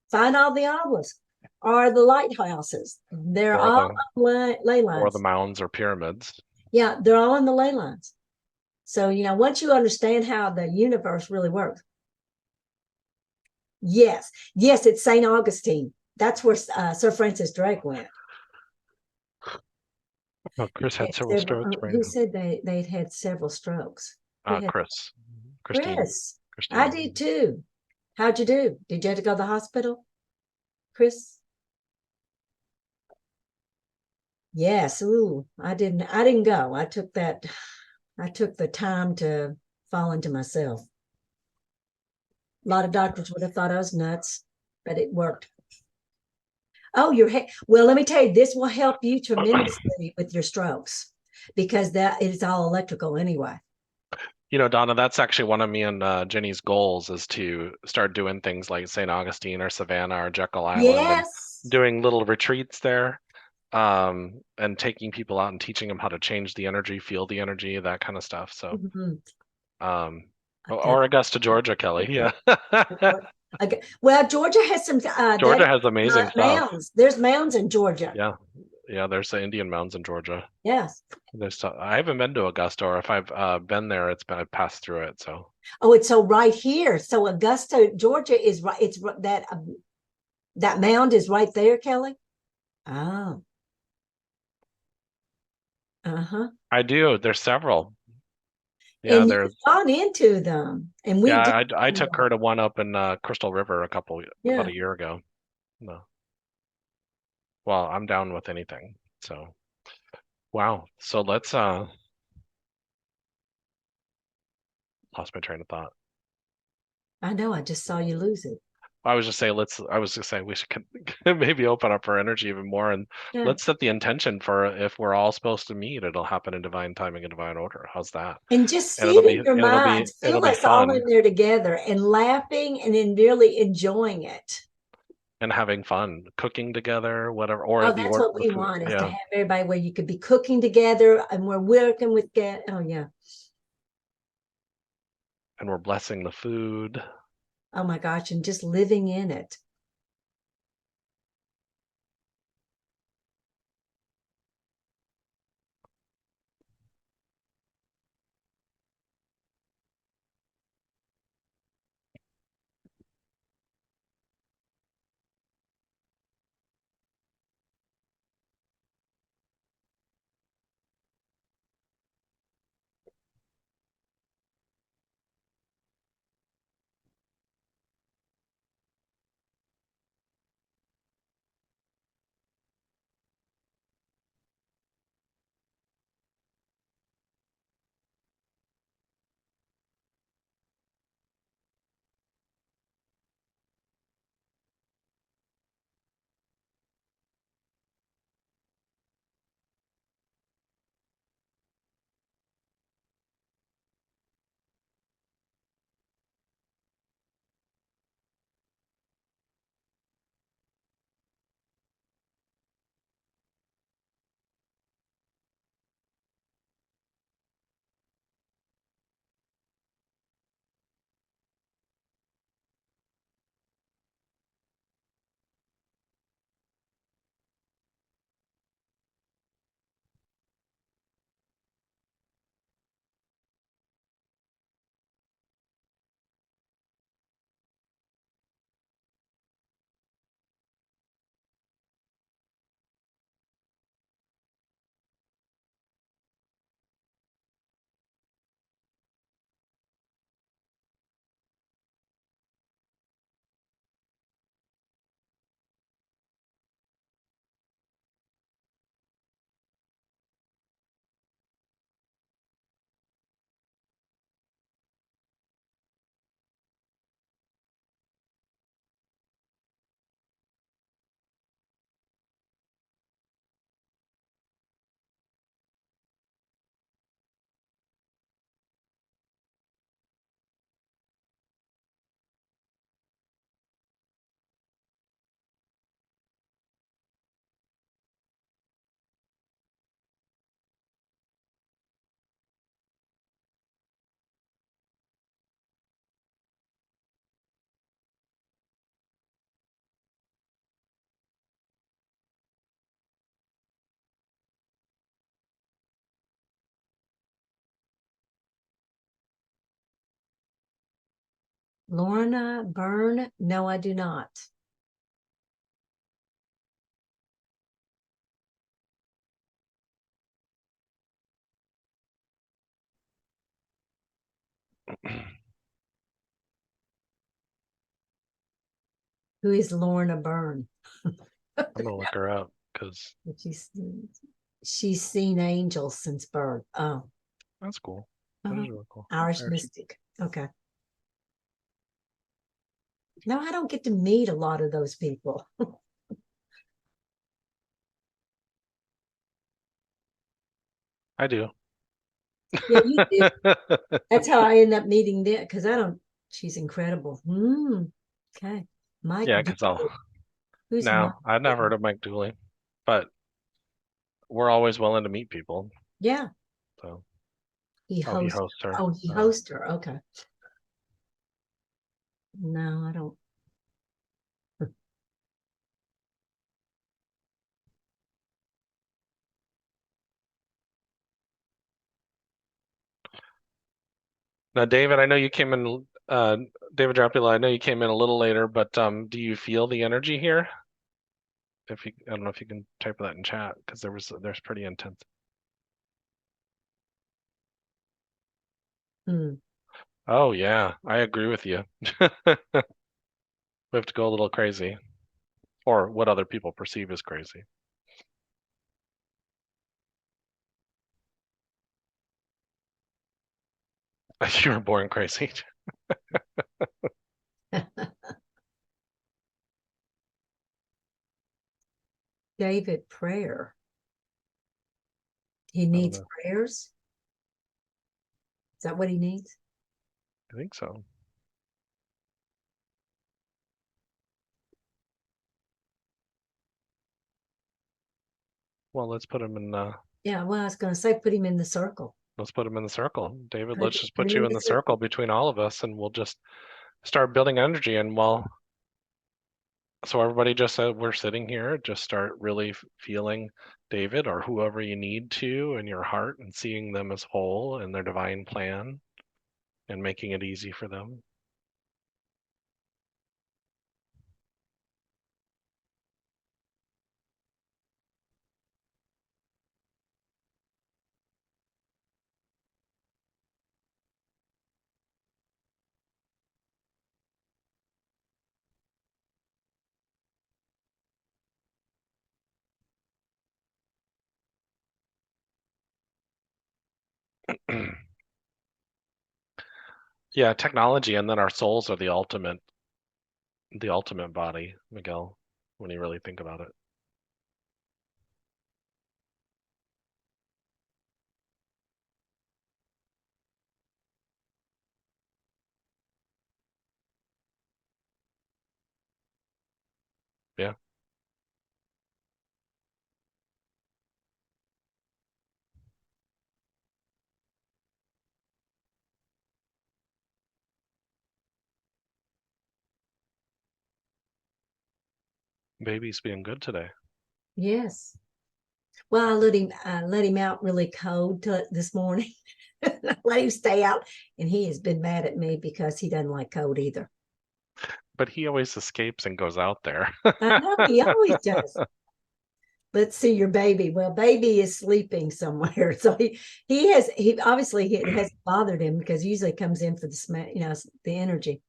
Find all the obelisks or the lighthouses. They're or all the on ley or the lines. mounds or pyramids. Yeah, they're all on the ley lines. So, once you understand how the universe really works. Yes, it's St. Augustine. That's where Sir Francis Drake went. Oh, Chris had several strokes right Who now. said they'd had several strokes? Who had Christine. Chris? I Christine. did too. How'd you do? Did you have to go to the hospital, Chris? Yes. Ooh, I didn't go. I took the time to fall into myself. A lot of doctors would have thought I was nuts, but it worked. Oh, well, let me tell you, this will help you tremendously with your strokes, because that is all electrical anyway. Donna, that's actually one of me and Jenny's goals, is to start doing things like St. Augustine or Savannah or Jekyll Island and Yes. doing little retreats there, and taking people out and teaching them how to change the energy, feel the energy, that kind of stuff. So, Mhm. or Augusta, Georgia, Kelly. Yeah. Okay. Well, Georgia has some Georgia has amazing stuff. mounds. There's mounds in Georgia. Yeah. Yeah, there's the Indian mounds in Georgia. Yes. I haven't been to Augusta, or if I've been there, I've passed through it. So. Oh, it's so right here. So Augusta, Georgia is right. It's that mound is right there, Kelly. Oh. Uh-huh. I do. There's several. Yeah, And you've there's. gone into them, and we did. Yeah, I took her to one up in Crystal River about Yeah. a year ago. No. Well, I'm down with anything. So, wow. So let's lost my train of thought. I know. I just saw you lose it. I was just saying, I was just saying we should maybe open up our energy even more and Yeah. let's set the intention for if we're all supposed to meet, it'll happen in divine timing and divine order. How's that? And just And see it in your minds. it'll Feel be us all fun in there together and laughing and then really enjoying it. and having fun, cooking together, whatever, or Oh, the that's order what the we food. want is to Yeah. have everybody where you could be cooking together and we're working with get. Oh yeah. And we're blessing the food. Oh my gosh. And just living in it. Lorna Byrne? No, I do not. Who is Lorna Byrne? I'm gonna look her up because She's seen angels since birth. Oh, that's cool. That is really cool. Irish mystic. Okay. No, I don't get to meet a lot of those people. I do. Yeah, you do. That's how I end up meeting them because I don't. She's incredible. Okay, Mike. Yeah, because Who's Mike? no, I've never heard of Mike Dooley, but we're always willing to meet people. Yeah, So, he he hosts. hosts her. Oh, he hosts her. Okay. No, I don't. Now, David, I know you came in, David Drapula, I know you came in a little later, but do you feel the energy here? If you, I don't know if you can type that in chat because there's pretty intense. Hmm. Oh yeah, I agree with you. We have to go a little crazy, or what other people perceive as crazy. You were born crazy. David prayer. He needs know. prayers. Is that what he needs? I think so. Well, let's put him in. Yeah, well, I was going to say put him in the circle. Let's put him in the circle, David. Put, Let's just put put him you in in the the circle between all of us, and we'll just start building energy. And so everybody just said we're sitting here, just start really feeling David or whoever you need to in your heart, and seeing them as whole in their divine plan, and making it easy for them. Yeah, technology, and then our souls are the ultimate body, Miguel, when you really think about it. Yeah. Baby's being good today. Yes. Well, I let him out really cold this morning. Let him stay out, and he has been mad at me because he doesn't like cold either. But he always escapes and goes out there. I know he always does. Let's see your baby. Well, baby is sleeping somewhere, so he obviously it hasn't bothered him because he usually comes in for the energy.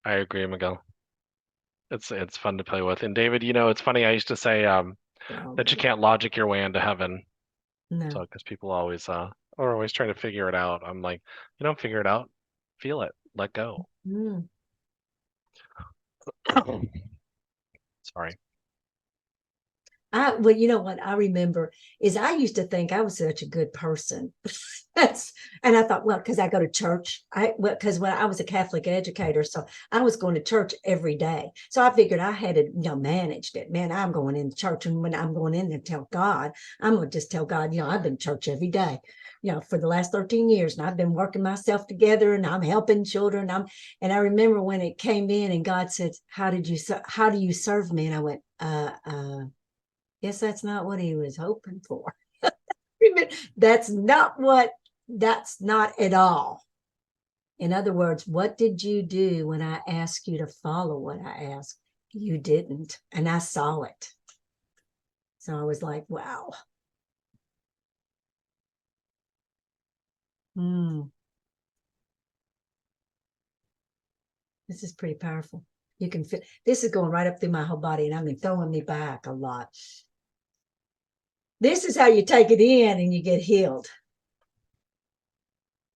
I agree, Miguel. It's fun to play with. And David, it's funny. I used to say that you can't logic your way into heaven. So No. because people always are always trying to figure it out. I'm like, you don't figure it out. Feel it. Let go. Mm. Sorry. Well, you know what I remember is I used to think I was such a good person. And I thought, well, because I go to church, because when I was a Catholic educator, so I was going to church every day. So I figured I had it, managed it. Man, I'm going in church, and when I'm going in there, tell God, I'm gonna just tell God, I've been to church every day, for the last 13 years, and I've been working myself together, and I'm helping children. And I remember when it came in, and God said, how do you serve me? And I went, guess that's not what he was hoping for. That's not at all. In other words, what did you do when I asked you to follow what I asked? You didn't. And I saw it. So I was like, wow. This is pretty powerful. You can feel this is going right up through my whole body, and I mean throwing me back a lot. This is how you take it in and you get healed.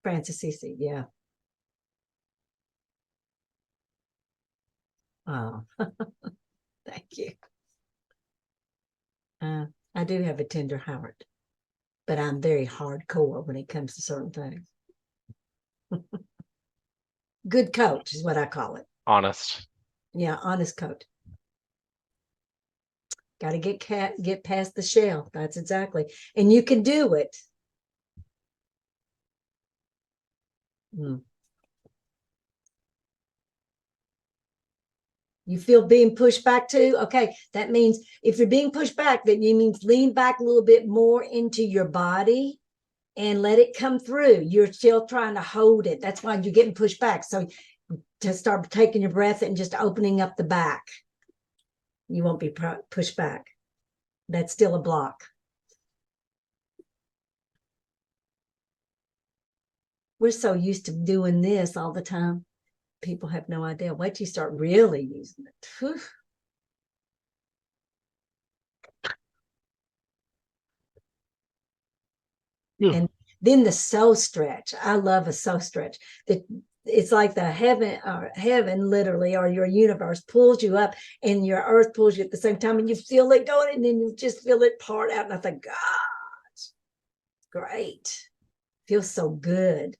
Francis Cece, yeah. Oh, thank you. I do have a tender heart, but I'm very hardcore when it comes to certain things. Good coach is what I call it. Honest. Yeah, honest coach. Got to get past the shell. That's exactly. And you can do it. You feel being pushed back too? Okay, that means if you're being pushed back, then you means lean back a little bit more into your body and let it come through. You're still trying to hold it. That's why you're getting pushed back. So to start taking your breath and just opening up the back, you won't be pushed back. That's still a block. We're so used to doing this all the time. People have no idea. Wait till you start really using it. Whew. And then the soul stretch. I love a soul stretch. it's like the heaven literally, or your universe pulls you up and your earth pulls you at the same time, and you feel it going, and then you just feel it part out. And I think, God, great. Feels so good.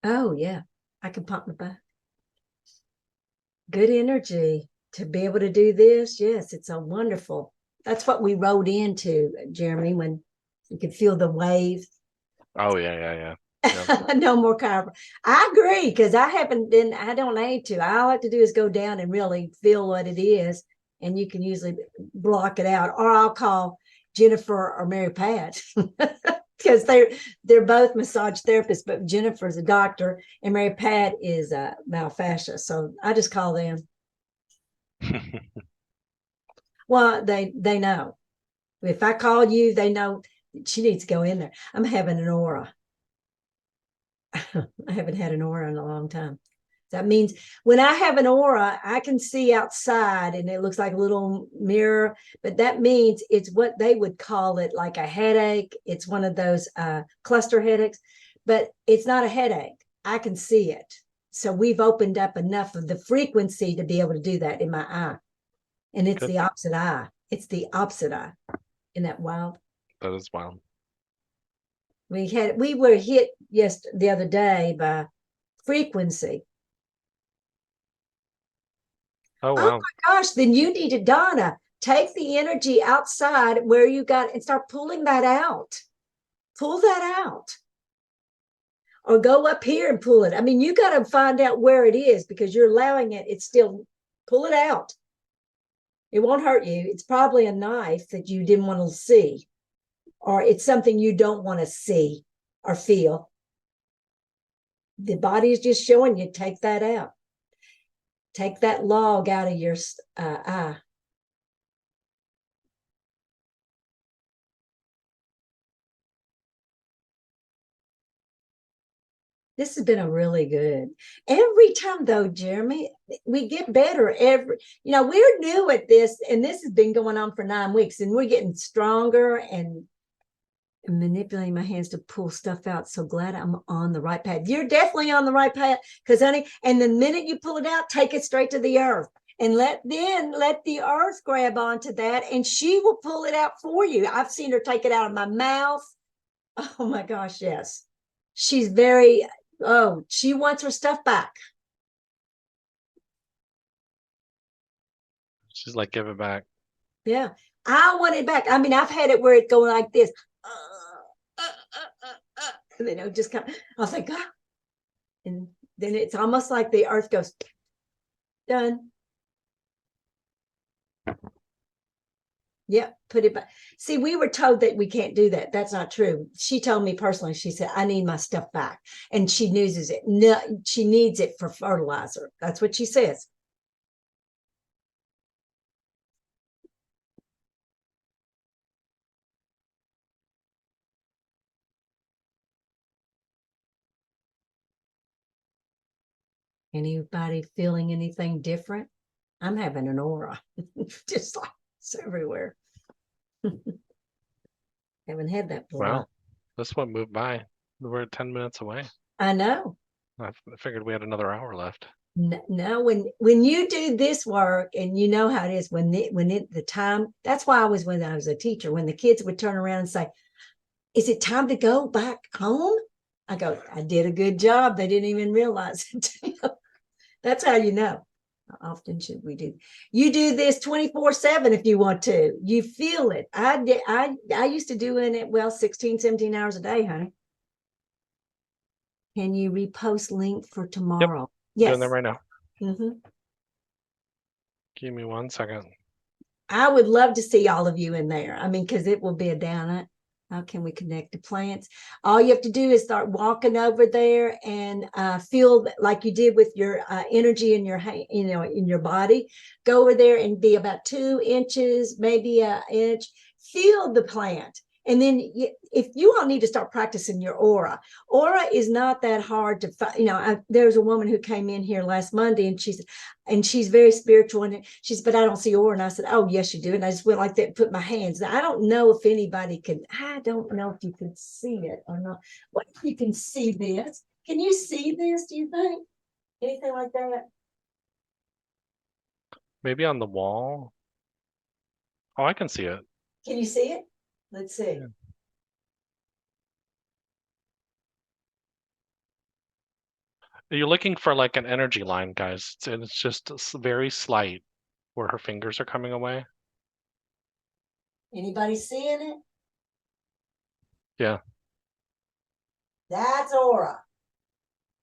Oh yeah, I can pump my back. Good energy to be able to do this. Yes, it's a wonderful. That's what we rode into, Jeremy, when you could feel the wave. Oh yeah. No more chiropractor. I agree, because I haven't been, I don't need to. All I have to do is go down and really feel what it is, and you can usually block it out. Or I'll call Jennifer or Mary Pat, because they're both massage therapists, but Jennifer's a doctor and Mary Pat is a myofascia. So I just call them. Well, they know. If I call you, they know she needs to go in there. I'm having an aura. I haven't had an aura in a long time. That means when I have an aura, I can see outside and it looks like a little mirror, but that means it's what they would call it, like a headache. It's one of those cluster headaches, but it's not a headache. I can see it. So we've opened up enough of the frequency to be able to do that in my eye. And it's Good. the opposite eye. It's the opposite eye. Isn't that wild? That is wild. We were hit the other day by frequency. Oh Oh wow. my gosh, then you need to, Donna, take the energy outside where you got and start pulling that out. Pull that out. Or go up here and pull it. I mean, you got to find out where it is, because you're allowing it. It's still, pull it out. It won't hurt you. It's probably a knife that you didn't want to see, or it's something you don't want to see or feel. The body is just showing you, take that out. Take that log out of your eye. This has been a really good. Every time though, Jeremy, we get better we're new at this, and this has been going on for 9 weeks, and we're getting stronger and manipulating my hands to pull stuff out. So glad I'm on the right path. You're definitely on the right path, because honey, and the minute you pull it out, take it straight to the earth and let the earth grab onto that, and she will pull it out for you. I've seen her take it out of my mouth. Oh my gosh, yes. She's very, she wants her stuff back. She's like, give it back. Yeah, I want it back. I mean, I've had it where it go like this. And then it would just come. I was like, ah. And then it's almost like the earth goes, done. Yeah, put it back. See, we were told that we can't do that. That's not true. She told me personally, she said, I need my stuff back. And she uses it. No, she needs it for fertilizer. That's what she says. Anybody feeling anything different? I'm having an aura. Just like it's everywhere. Haven't had that before. Wow. This one moved by. We're 10 minutes away. I know. I figured we had another hour left. No, when you do this work, and you know how it is the time, that's why when I was a teacher, when the kids would turn around and say, is it time to go back home? I go, I did a good job. They didn't even realize it. That's how you know. How often should we do? You do this 24/7 if you want to. You feel it. I used to doing it 16, 17 hours a day, honey. Can you repost link for tomorrow? Yep. Yes. Doing that right now. Mm-hmm. Give me 1 second. I would love to see all of you in there. I mean, because it will be a down. How can we connect to plants? All you have to do is start walking over there and feel like you did with your energy in your in your body. Go over there and be about 2 inches, maybe an inch. Feel the plant And then if you all need to start practicing your aura, aura is not that hard to find. You know, there's a woman who came in here last Monday and she's very spiritual. And she's, but I don't see aura. And I said, oh, yes, you do. And I just went like that and put my hands. Now, I don't know if anybody can, I don't know if you can see it or not. What if you can see this? Can you see this, do you think? Anything like that? Maybe on the wall. Oh, I can see it. Can you see it? Let's see. Yeah. You're looking for like an energy line, guys. And it's just very slight where her fingers are coming away. Anybody seeing it? Yeah. That's aura.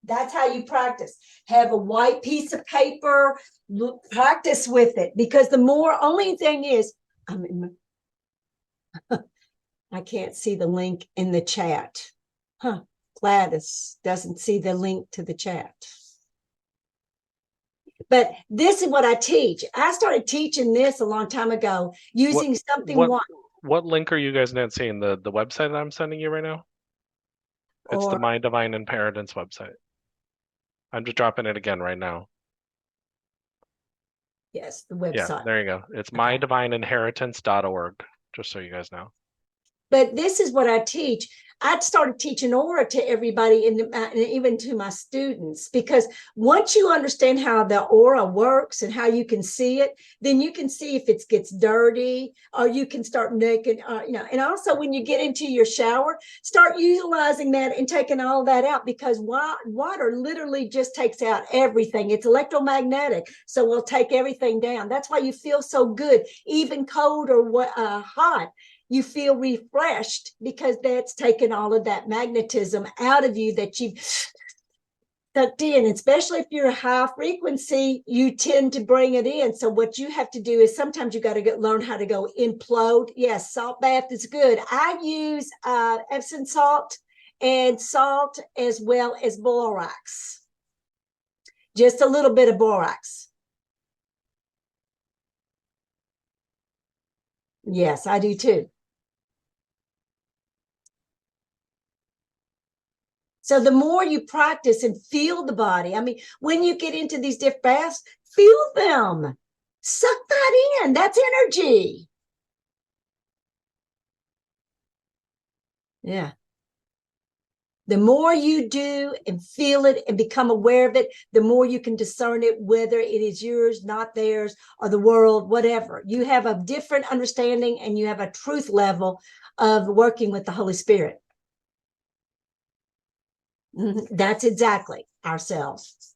That's how you practice. Have a white piece of paper, practice with it, because the more, only thing is, I can't see the link in the chat. Huh. Gladys doesn't see the link to the chat. But this is what I teach. I started teaching this a long time ago using what link are you guys not seeing? The website that I'm sending you right now? It's the My Divine Inheritance website. I'm just dropping it again right now. Yes, the website. Yeah, there you go. It's mydivineinheritance.org, just so you guys know. But this is what I teach. I started teaching aura to everybody and even to my students, because once you understand how the aura works and how you can see it, then you can see if it gets dirty, or you can start naked, you know. And also when you get into your shower, start utilizing that and taking all that out, because water literally just takes out everything. It's electromagnetic, so we'll take everything down. That's why you feel so good, even cold or hot. You feel refreshed because that's taken all of that magnetism out of you that you've sucked in. Especially if you're high frequency, you tend to bring it in. So what you have to do is sometimes you got to learn how to go implode. Yes, salt bath is good. I use Epsom salt and salt as well as borax. Just a little bit of borax. Yes, I do too. So the more you practice and feel the body, I mean, when you get into these different baths, feel them. Suck that in. That's energy. Yeah. The more you do and feel it and become aware of it, the more you can discern it, whether it is yours, not theirs, or the world, whatever. You have a different understanding and you have a truth level of working with the Holy Spirit. That's exactly ourselves.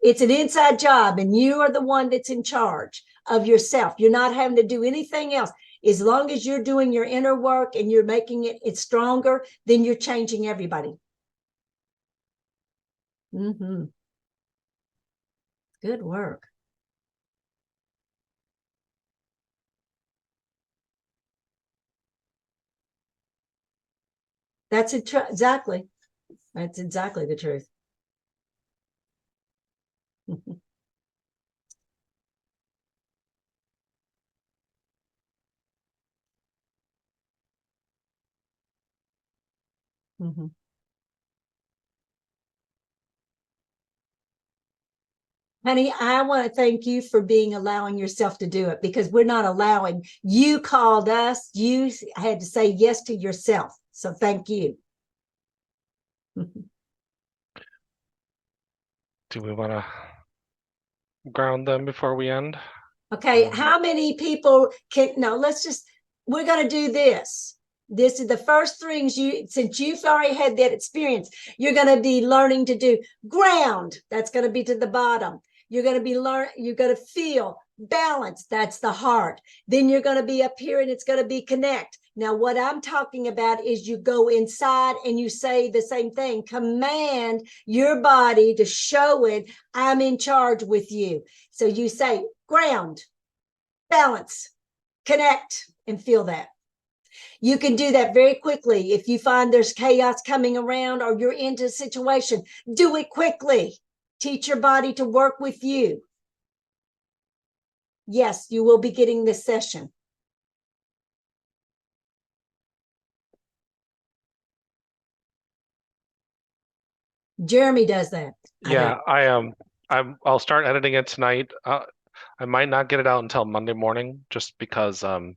It's an inside job, and you are the one that's in charge of yourself. You're not having to do anything else. As long as you're doing your inner work and you're making it stronger, then you're changing everybody. Good work. That's it. Exactly. That's exactly the truth. Honey, I want to thank you for allowing yourself to do it, because we're not allowing. You called us. You had to say yes to yourself. So thank you. Do we want to ground them before we end? Okay, how many people we're going to do this. This is the first things since you've already had that experience, you're going to be learning to do ground. That's going to be to the bottom. You're going to be you're going to feel balance. That's the heart. Then you're going to be up here and it's going to be connect. Now, what I'm talking about is you go inside and you say the same thing. Command your body to show it, I'm in charge with you. So you say ground, balance, connect, and feel that. You can do that very quickly. If you find there's chaos coming around or you're into a situation, do it quickly. Teach your body to work with you. Yes, you will be getting this session. Jeremy does that. Yeah, I'll start editing it tonight. I might not get it out until Monday morning, just because I'm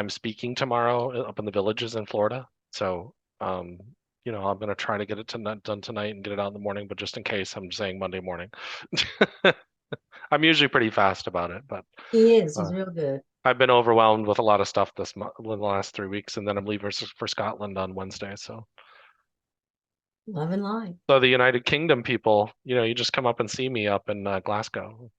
speaking tomorrow up in the Villages in Florida. So I'm gonna try to get it done tonight and get it out in the morning. But just in case, I'm saying Monday morning. I'm usually pretty fast about it, but He is. He's uh, real good. I've been overwhelmed with a lot of stuff this month, the last 3 weeks, and then I'm leaving for Scotland on Wednesday. Love and life. So the United Kingdom people, you just come up and see me up in Glasgow.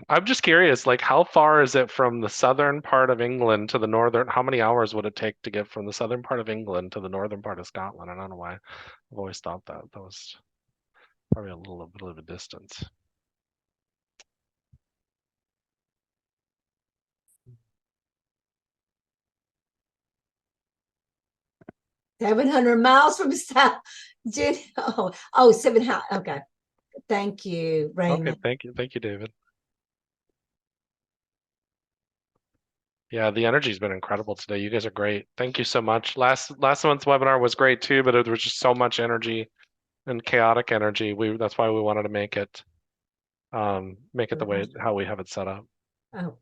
I'm just curious, like, how far is it from the southern part of England to the northern? How many hours would it take to get from the southern part of England to the northern part of Scotland? I don't know why. I've always thought that was probably a little bit of a distance. 700 miles from South. Oh, 700. Okay. Thank you, Okay, Raymond. thank you, David. Yeah, the energy's been incredible today. You guys are great. Thank you so much. Last month's webinar was great too, but there was just so much energy and chaotic energy. That's why we wanted to make it the way how we have it set up. Oh,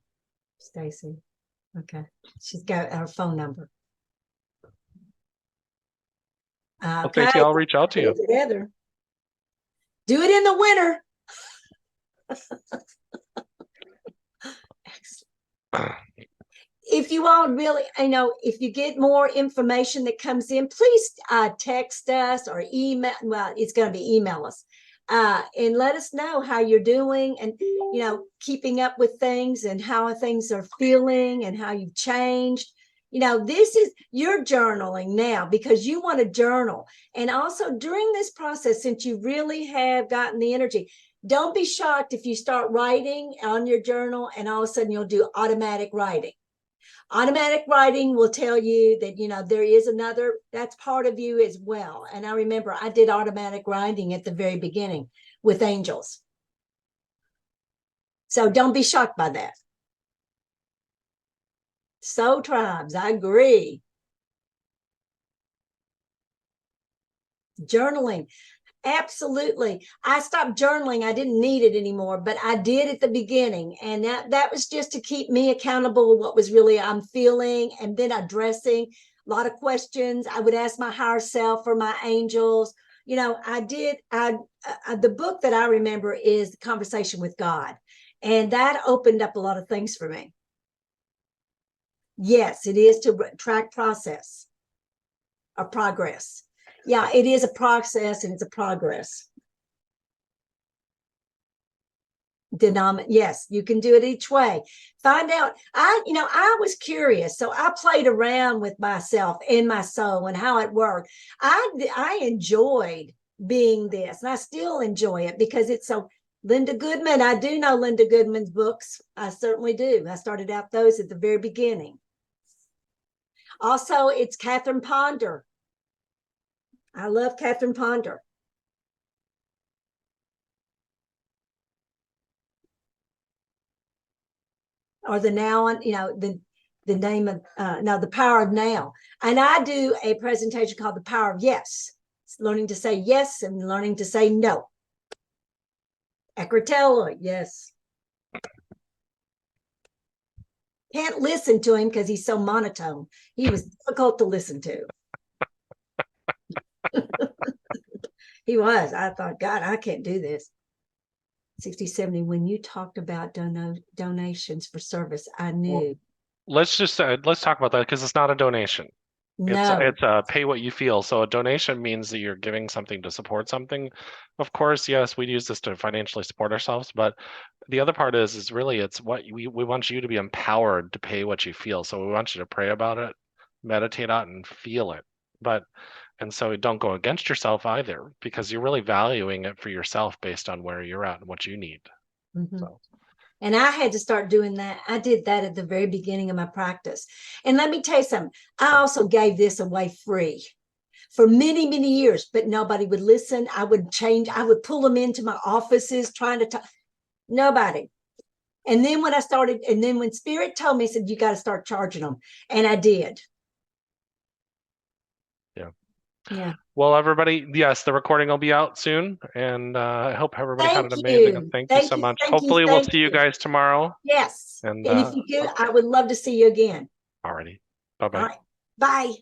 Stacy. Okay. She's got our phone number. Well, Okay. Stacy, I'll reach out to you. Together. Do it in the winter. If you all really, if you get more information that comes in, please text us or email. Well, it's going to be email us and let us know how you're doing and, keeping up with things and how things are feeling and how you've changed. This is your journaling now because you want to journal. And also during this process, since you really have gotten the energy, don't be shocked if you start writing on your journal and all of a sudden you'll do automatic writing. Automatic writing will tell you that, there is another, that's part of you as well. And I remember I did automatic writing at the very beginning with angels. So don't be shocked by that. So tribes, I agree. Journaling. Absolutely. I stopped journaling. I didn't need it anymore, but I did at the beginning. And that was just to keep me accountable what was really I'm feeling and then addressing a lot of questions. I would ask my higher self or my angels. The book that I remember is The Conversation with God. And that opened up a lot of things for me. Yes, it is to track process or progress. Yeah, it is a process and it's a progress. Yes, you can do it each way. Find out. I was curious, so I played around with myself and my soul and how it worked. I enjoyed being this, and I still enjoy it because it's so. Linda Goodman, I do know Linda Goodman's books. I certainly do. I started out those at the very beginning. Also, it's Catherine Ponder. I love Catherine Ponder. Or the now, the name of, the power of now. And I do a presentation called The Power of Yes. It's learning to say yes and learning to say no. Eckhart Tolle, yes. Can't listen to him because he's so monotone. He was difficult to listen to. He was. I thought, God, I can't do this. 60, 70, when you talked about donations for service, I knew. Well, let's talk about that because it's not a donation. No. It's pay what you feel. So a donation means that you're giving something to support something. Of course, yes, we use this to financially support ourselves, but the other part is really it's what we want you to be empowered to pay what you feel. So we want you to pray about it, meditate on it, and feel it. And so don't go against yourself either, because you're really valuing it for yourself based on where you're at and what you need. Mm-hmm. So. And I had to start doing that. I did that at the very beginning of my practice. And let me tell you something. I also gave this away free for many, many years, but nobody would listen. I would pull them into my offices trying to talk. Nobody. And then when I started, and then when Spirit told me, said, you got to start charging them. And I did. Yeah. Yeah. Well, everybody, yes, the recording will be out soon. And I hope everybody had an Thank amazing. you. Thank you so much. Hopefully we'll see you guys tomorrow. Yes. And And if you do, I would love to see you again. alrighty. All Bye-bye. right. Bye.